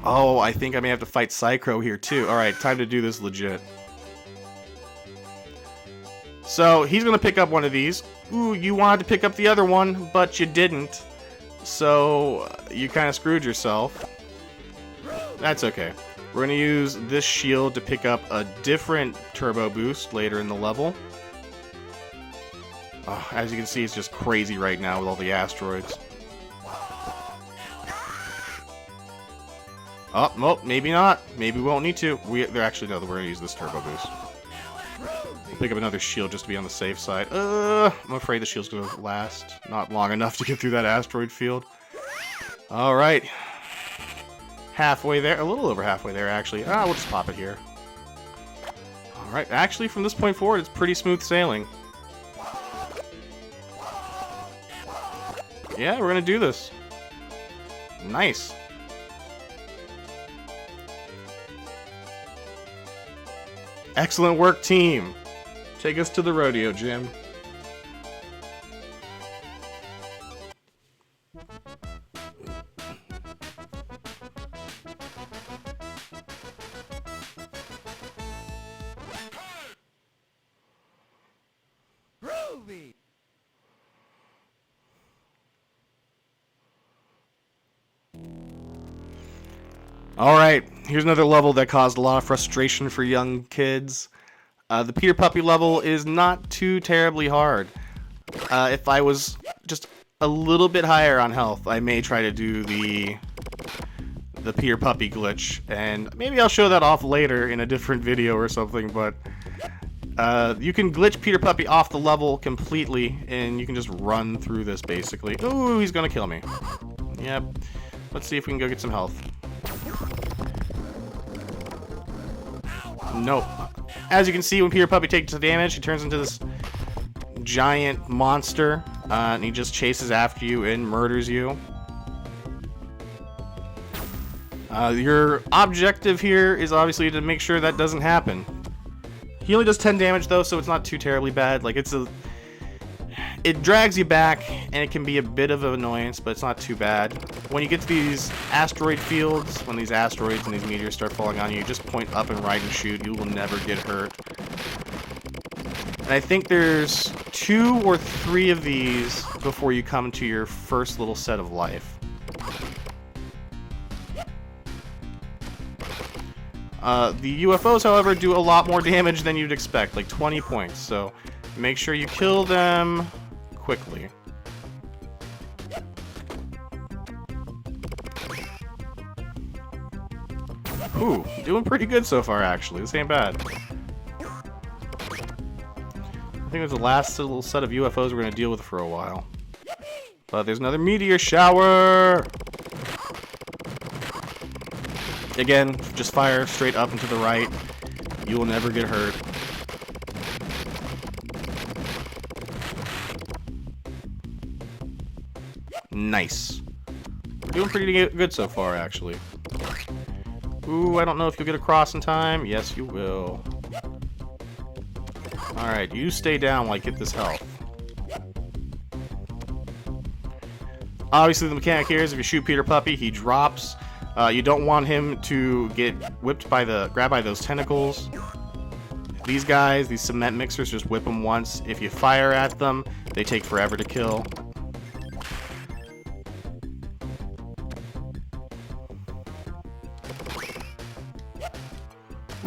Oh, I think I may have to fight Psycho here, too. Alright, time to do this legit. So, he's going to pick up one of these. Ooh, you wanted to pick up the other one, but you didn't. So, you kind of screwed yourself. That's okay. We're going to use this shield to pick up a different turbo boost later in the level. Oh, as you can see, it's just crazy right now with all the asteroids. Oh, well, maybe not. Maybe we won't need to. They're actually, no, we're going to use this turbo boost. Pick up another shield just to be on the safe side. I'm afraid the shield's going to last not long enough to get through that asteroid field. Alright. Halfway there. A little over halfway there, actually. We'll just pop it here. Alright. Actually, from this point forward, it's pretty smooth sailing. Yeah, we're going to do this. Nice. Excellent work, team. Take us to the rodeo, Jim. Groovy. Alright, here's another level that caused a lot of frustration for young kids. The Peter Puppy level is not too terribly hard. If I was just a little bit higher on health, I may try to do the Peter Puppy glitch, and maybe I'll show that off later in a different video or something, but you can glitch Peter Puppy off the level completely, and you can just run through this, basically. Ooh, he's gonna kill me. Yep. Let's see if we can go get some health. Nope. As you can see, when Peter Puppy takes the damage, he turns into this giant monster, and he just chases after you and murders you. Your objective here is obviously to make sure that doesn't happen. He only does 10 damage though, so it's not too terribly bad. Like, it drags you back, and it can be a bit of an annoyance, but it's not too bad. When you get to these asteroid fields, when these asteroids and these meteors start falling on you, just point up and right and shoot. You will never get hurt. And And I think there's 2 or 3 of these before you come to your first little set of life. The UFOs, however, do a lot more damage than you'd expect, like 20 points, so make sure you kill them quickly. Ooh, doing pretty good so far, actually. This ain't bad. I think it was the last little set of UFOs we're going to deal with for a while. But there's another meteor shower! Again, just fire straight up and to the right. You will never get hurt. Nice. We're doing pretty good so far, actually. Ooh, I don't know if you'll get across in time. Yes, you will. Alright, you stay down while I get this health. Obviously, the mechanic here is if you shoot Peter Puppy, he drops. You don't want him to get whipped by grabbed by those tentacles. These guys, these cement mixers, just whip them once. If you fire at them, they take forever to kill.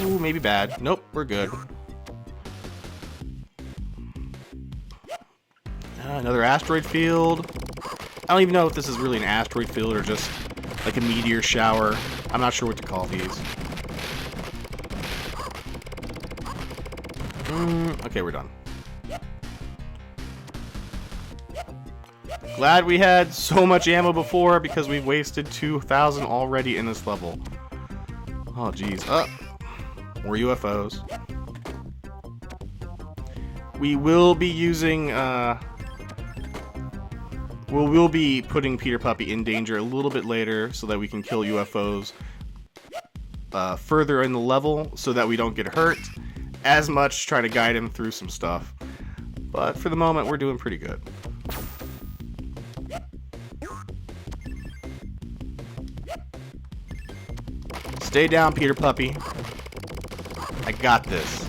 Ooh, maybe bad. Nope, we're good. Another asteroid field. I don't even know if this is really an asteroid field or just like a meteor shower. I'm not sure what to call these. Okay, we're done. Glad we had so much ammo before because we've wasted 2,000 already in this level. Oh, jeez. More UFOs. We will be using, we'll be putting Peter Puppy in danger a little bit later so that we can kill UFOs further in the level so that we don't get hurt as much, trying to guide him through some stuff. But for the moment, we're doing pretty good. Stay down, Peter Puppy. I got this.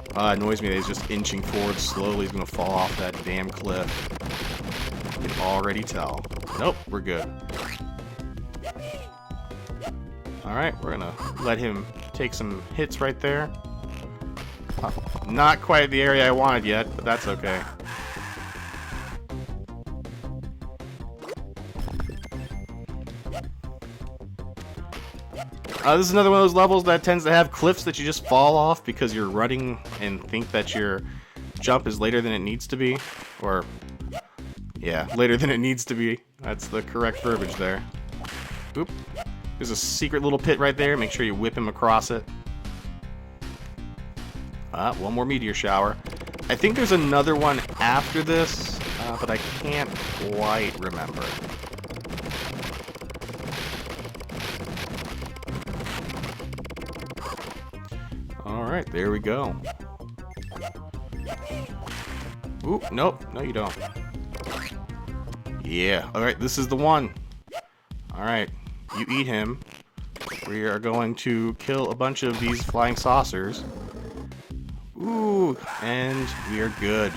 It annoys me that he's just inching forward slowly. He's gonna fall off that damn cliff. I can already tell. Nope, we're good. Alright, we're gonna let him take some hits right there. Not quite the area I wanted yet, but that's okay. This is another one of those levels that tends to have cliffs that you just fall off because you're running and think that your jump is later than it needs to be. Or, yeah, later than it needs to be. That's the correct verbiage there. Oop. There's a secret little pit right there. Make sure you whip him across it. One more meteor shower. I think there's another one after this, but I can't quite remember. Alright, there we go. Ooh, nope. No, you don't. Yeah. Alright, this is the one. Alright, you eat him. We are going to kill a bunch of these flying saucers. Ooh, and we are good.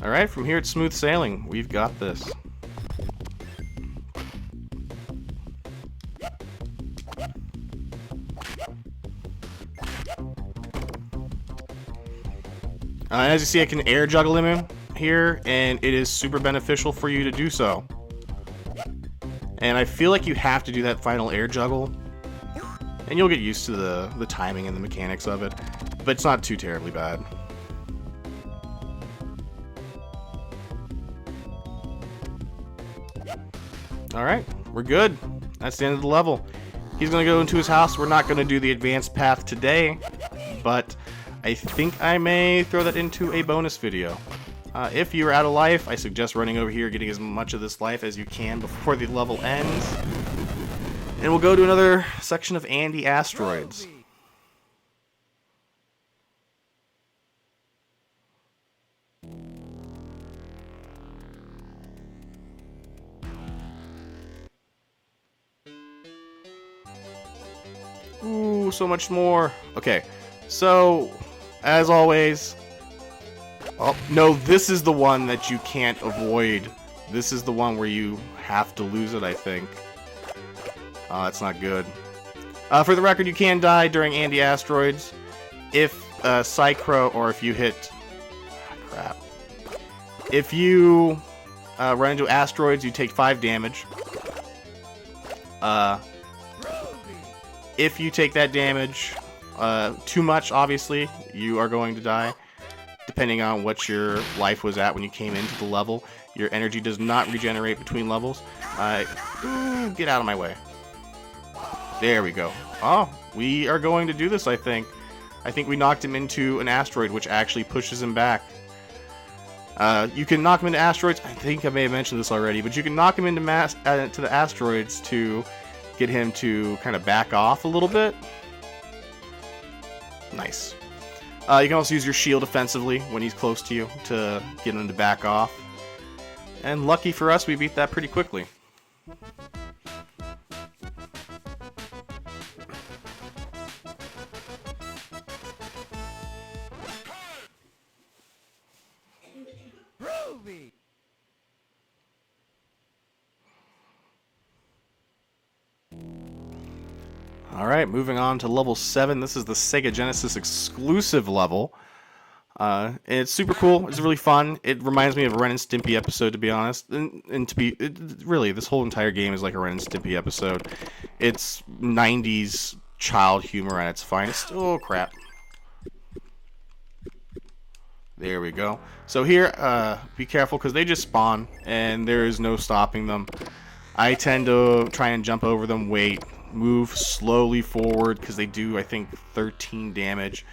Alright, from here it's smooth sailing. We've got this. As you see, I can air juggle him here, and it is super beneficial for you to do so. And I feel like you have to do that final air juggle, and you'll get used to the timing and the mechanics of it, but it's not too terribly bad. Alright, we're good. That's the end of the level. He's going to go into his house. We're not going to do the advanced path today, but I think I may throw that into a bonus video. If you're out of life, I suggest running over here, getting as much of this life as you can before the level ends. And we'll go to another section of Andy Asteroids. Ooh, Ooh, so much more. Okay, so as always, oh no, this is the one that you can't avoid. This is the one where you have to lose it, I think. That's not good. For the record, you can die during anti-asteroids if Psychro, or if you hit... crap. If you run into asteroids, you take 5 damage. If you take that damage too much, obviously, you are going to die. Depending on what your life was at when you came into the level. Your energy does not regenerate between levels. Get out of my way. There we go. Oh, we are going to do this, I think. I think we knocked him into an asteroid, which actually pushes him back. You can knock him into asteroids. I think I may have mentioned this already, but you can knock him into to the asteroids to get him to kind of back off a little bit. Nice. You can also use your shield offensively when he's close to you to get him to back off. And lucky for us, we beat that pretty quickly. Groovy. Alright, moving on to level 7. This is the SEGA Genesis exclusive level. It's super cool. It's really fun. It reminds me of a Ren and Stimpy episode, to be honest. And to be... really, this whole entire game is like a Ren and Stimpy episode. It's 90s child humor at its finest. Oh, crap. There we go. So here, be careful, because they just spawn, and there is no stopping them. I tend to try and jump over them, wait, move slowly forward, because they do, I think, 13 damage.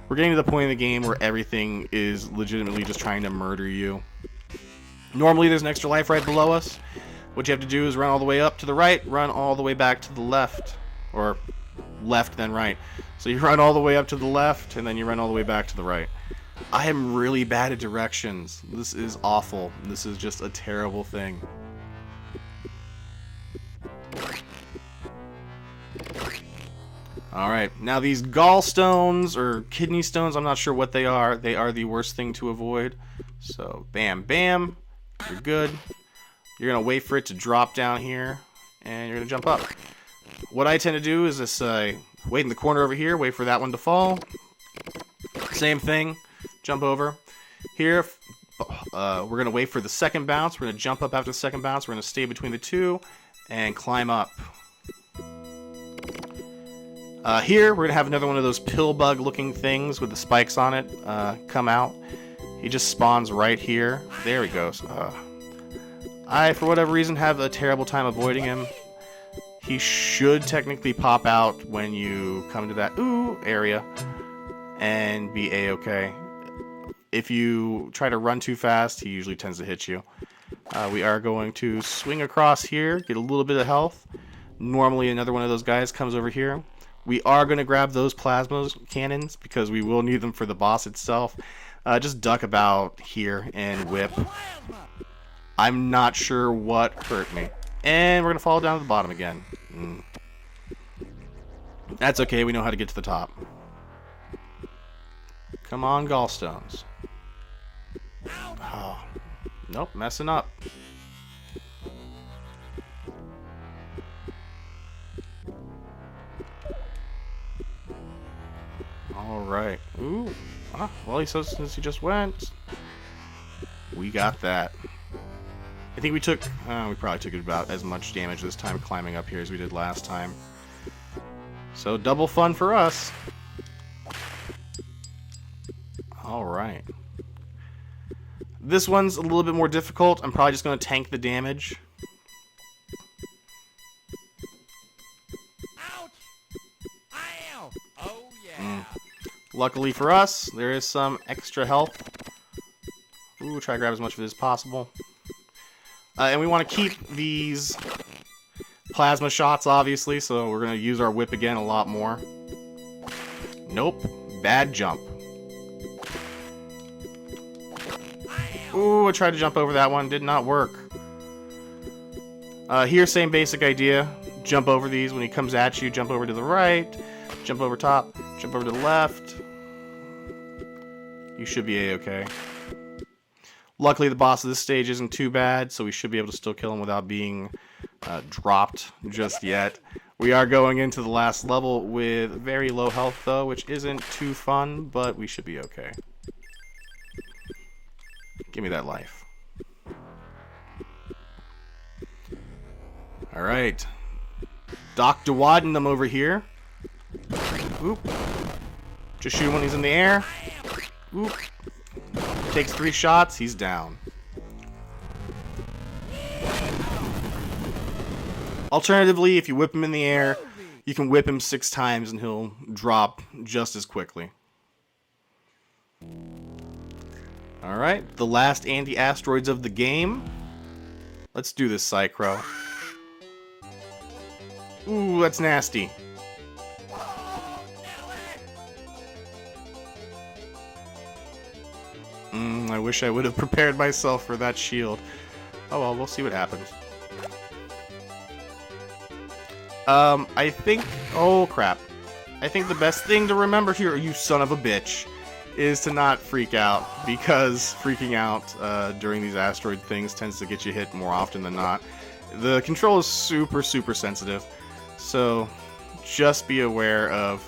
We're getting to the point in the game where everything is legitimately just trying to murder you. Normally, there's an extra life right below us. What you have to do is run all the way up to the right, run all the way back to the left. Or left, then right. So you run all the way up to the left, and then you run all the way back to the right. I am really bad at directions. This is awful. This is just a terrible thing. Alright, now these gallstones, or kidney stones, I'm not sure what they are the worst thing to avoid. So, bam, bam, you're good. You're going to wait for it to drop down here, and you're going to jump up. What I tend to do is just wait in the corner over here, wait for that one to fall. Same thing, jump over. Here, we're going to wait for the second bounce, we're going to jump up after the second bounce, we're going to stay between the two, and climb up. Here, we're going to have another one of those pill bug looking things with the spikes on it come out. He just spawns right here. There he goes. I, for whatever reason, have a terrible time avoiding him. He should technically pop out when you come to that area and be a-okay. If you try to run too fast, he usually tends to hit you. We are going to swing across here, get a little bit of health. Normally, another one of those guys comes over here. We are going to grab those plasma cannons because we will need them for the boss itself. Just duck about here and whip. I'm not sure what hurt me. And we're going to fall down to the bottom again. That's okay, we know how to get to the top. Come on, gallstones. Oh, nope, messing up. Alright. Ooh. Well, he says since he just went. We got that. I think we took... we probably took about as much damage this time climbing up here as we did last time. So, double fun for us. Alright. This one's a little bit more difficult. I'm probably just going to tank the damage. Ouch! Ow! Oh yeah! Luckily for us, there is some extra health. Ooh, try to grab as much of it as possible. And we want to keep these plasma shots, obviously, so we're going to use our whip again a lot more. Nope. Bad jump. Ooh, I tried to jump over that one. Did not work. Here, same basic idea. Jump over these. When he comes at you, jump over to the right. Jump over top. Jump over to the left. You should be A-okay. Luckily, the boss of this stage isn't too bad, so we should be able to still kill him without being dropped just yet. We are going into the last level with very low health, though, which isn't too fun, but we should be okay. Give me that life. Alright. Dr. Waddenham over here. Oop. Just shoot him when he's in the air. Oop. Takes 3 shots, he's down. Alternatively, if you whip him in the air, you can whip him 6 times and he'll drop just as quickly. Alright, the last anti-asteroids of the game. Let's do this, Psychro. Ooh, that's nasty. I wish I would have prepared myself for that shield. Oh well, we'll see what happens. I think... Oh, crap. I think the best thing to remember here, you son of a bitch, is to not freak out, because freaking out during these asteroid things tends to get you hit more often than not. The control is super, super sensitive, so just be aware of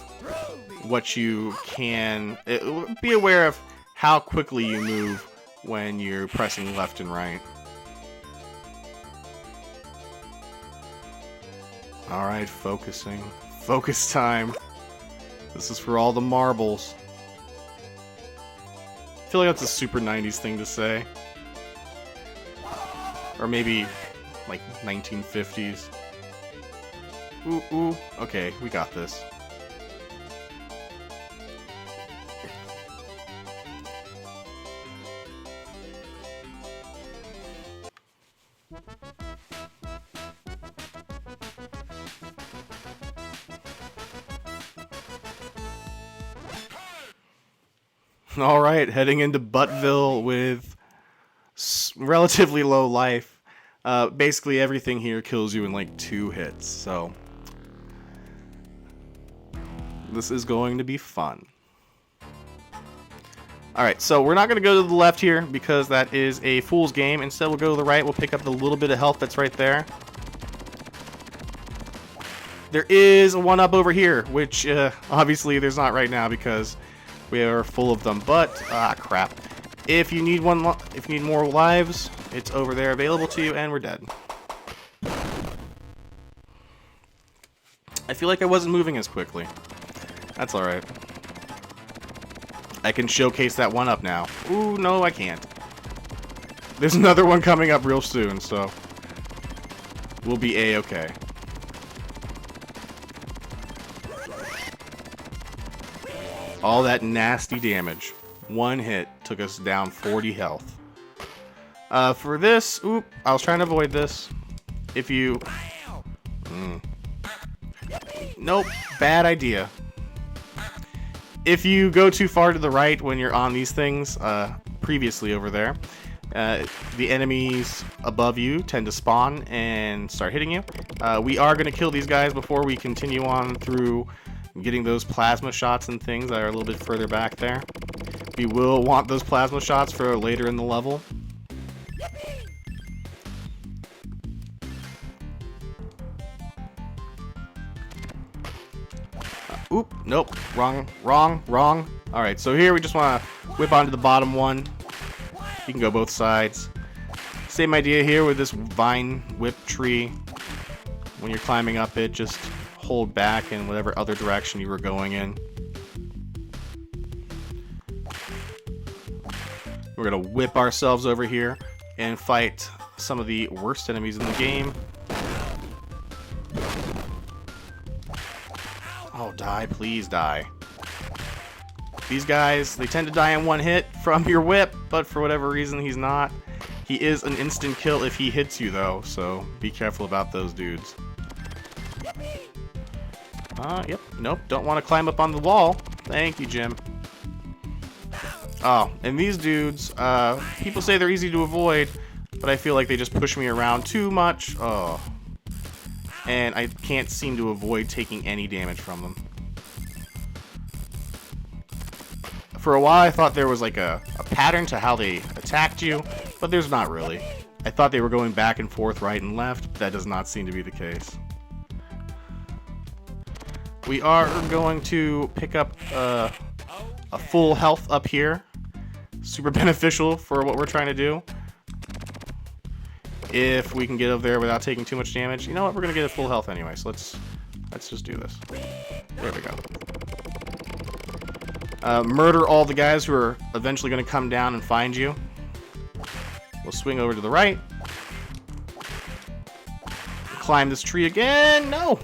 what you can... Be aware of how quickly you move when you're pressing left and right. Alright, focusing. Focus time. This is for all the marbles. I feel like that's a super 90s thing to say. Or maybe, like, 1950s. Ooh, ooh. Okay, we got this. Alright, heading into Buttville with relatively low life. Basically everything here kills you in like 2 hits, so this is going to be fun. Alright, so we're not going to go to the left here because that is a fool's game. Instead we'll go to the right, we'll pick up the little bit of health that's right there. There is a 1-up over here, which obviously there's not right now because we are full of them, but crap. If you need more lives, it's over there available to you, and we're dead. I feel like I wasn't moving as quickly. That's alright. I can showcase that 1-up now. Ooh, no, I can't. There's another one coming up real soon, so we'll be A-okay. All that nasty damage. 1 hit took us down 40 health. For this, oop, I was trying to avoid this. If you... Nope, bad idea. If you go too far to the right when you're on these things, previously over there, the enemies above you tend to spawn and start hitting you. We are going to kill these guys before we continue on through getting those plasma shots and things that are a little bit further back there. We will want those plasma shots for later in the level. Oop, nope, wrong. Alright, so here we just want to whip onto the bottom one. You can go both sides. Same idea here with this vine whip tree. When you're climbing up it, just hold back in whatever other direction you were going in. We're gonna whip ourselves over here and fight some of the worst enemies in the game. Oh, die, please die. These guys, they tend to die in 1 hit from your whip, but for whatever reason he's not. He is an instant kill if he hits you though, so be careful about those dudes. Yep, nope, don't want to climb up on the wall. Thank you, Jim. Oh, and these dudes, people say they're easy to avoid, but I feel like they just push me around too much. Oh. And I can't seem to avoid taking any damage from them. For a while, I thought there was like a pattern to how they attacked you, but there's not really. I thought they were going back and forth, right and left, but that does not seem to be the case. We are going to pick up a full health up here. Super beneficial for what we're trying to do. If we can get up there without taking too much damage. You know what? We're going to get a full health anyway, so let's just do this. There we go. Murder all the guys who are eventually going to come down and find you. We'll swing over to the right. Climb this tree again. No!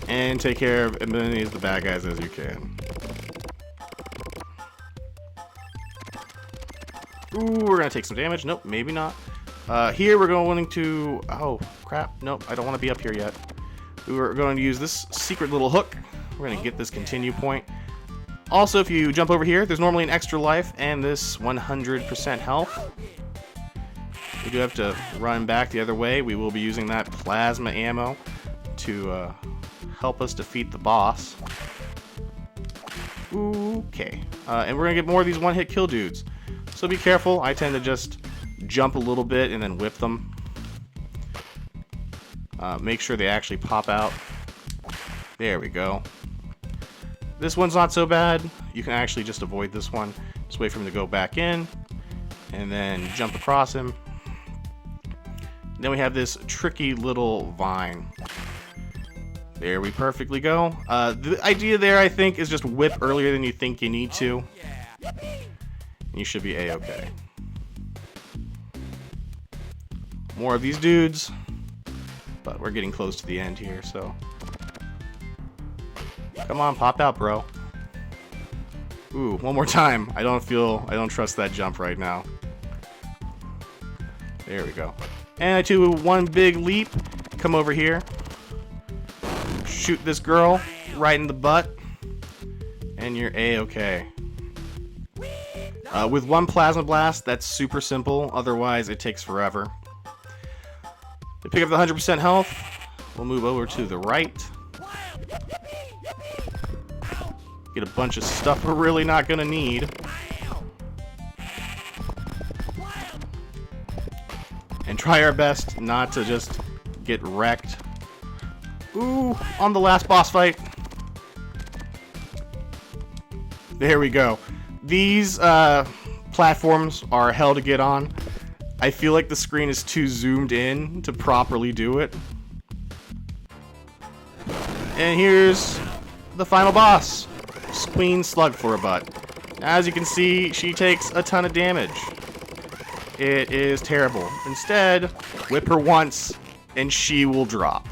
And take care of as many of the bad guys as you can. Ooh, we're going to take some damage. Nope, maybe not. Here we're going to... Oh, crap. Nope, I don't want to be up here yet. We're going to use this secret little hook. We're going to get this continue point. Also, if you jump over here, there's normally an extra life and this 100% health. We do have to run back the other way. We will be using that plasma ammo to help us defeat the boss. Okay. And we're going to get more of these one-hit kill dudes. So be careful. I tend to just jump a little bit and then whip them. Make sure they actually pop out. There we go. This one's not so bad. You can actually just avoid this one. Just wait for him to go back in. And then jump across him. Then we have this tricky little vine. There we perfectly go. The idea there, I think, is just whip earlier than you think you need to. You should be A-okay. More of these dudes. But we're getting close to the end here, so... Come on, pop out, bro. Ooh, one more time. I don't trust that jump right now. There we go. And I do one big leap. Come over here. Shoot this girl right in the butt. And you're A-okay. With one plasma blast, that's super simple. Otherwise, it takes forever. To pick up the 100% health, we'll move over to the right. Get a bunch of stuff we're really not gonna need. And try our best not to just get wrecked. Ooh, on the last boss fight. There we go. These platforms are hell to get on. I feel like the screen is too zoomed in to properly do it. And here's the final boss, Queen Slug-for-a-butt. As you can see, she takes a ton of damage. It is terrible. Instead, whip her once, and she will drop.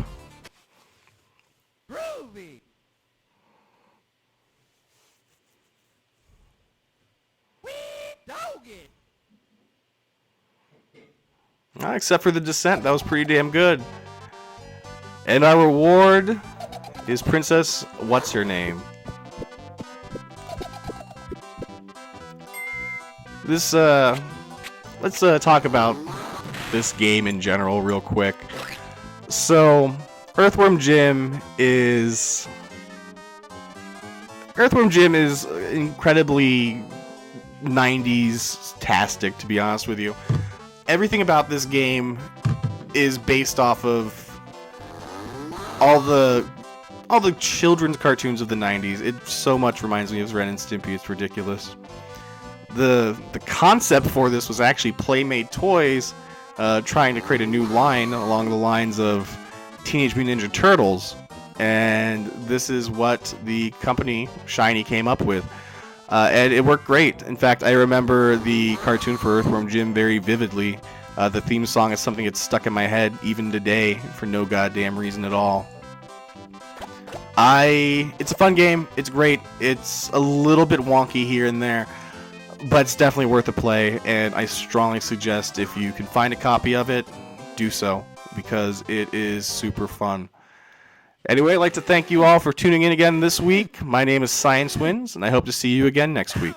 Groovy. Dog it. Except for the descent, that was pretty damn good. And our reward is Princess What's-Her-Name. This, let's talk about this game in general real quick. So, Earthworm Jim is incredibly 90s-tastic, to be honest with you. Everything about this game is based off of all the children's cartoons of the 90s. It so much reminds me of Ren and Stimpy. It's ridiculous. The concept for this was actually Playmate Toys trying to create a new line along the lines of Teenage Mutant Ninja Turtles, and this is what the company Shiny came up with. And it worked great. In fact, I remember the cartoon for Earthworm Jim very vividly. The theme song is something that's stuck in my head even today for no goddamn reason at all. It's a fun game. It's great. It's a little bit wonky here and there, but it's definitely worth a play, and I strongly suggest if you can find a copy of it, do so, because it is super fun. Anyway, I'd like to thank you all for tuning in again this week. My name is ScienceWins, and I hope to see you again next week.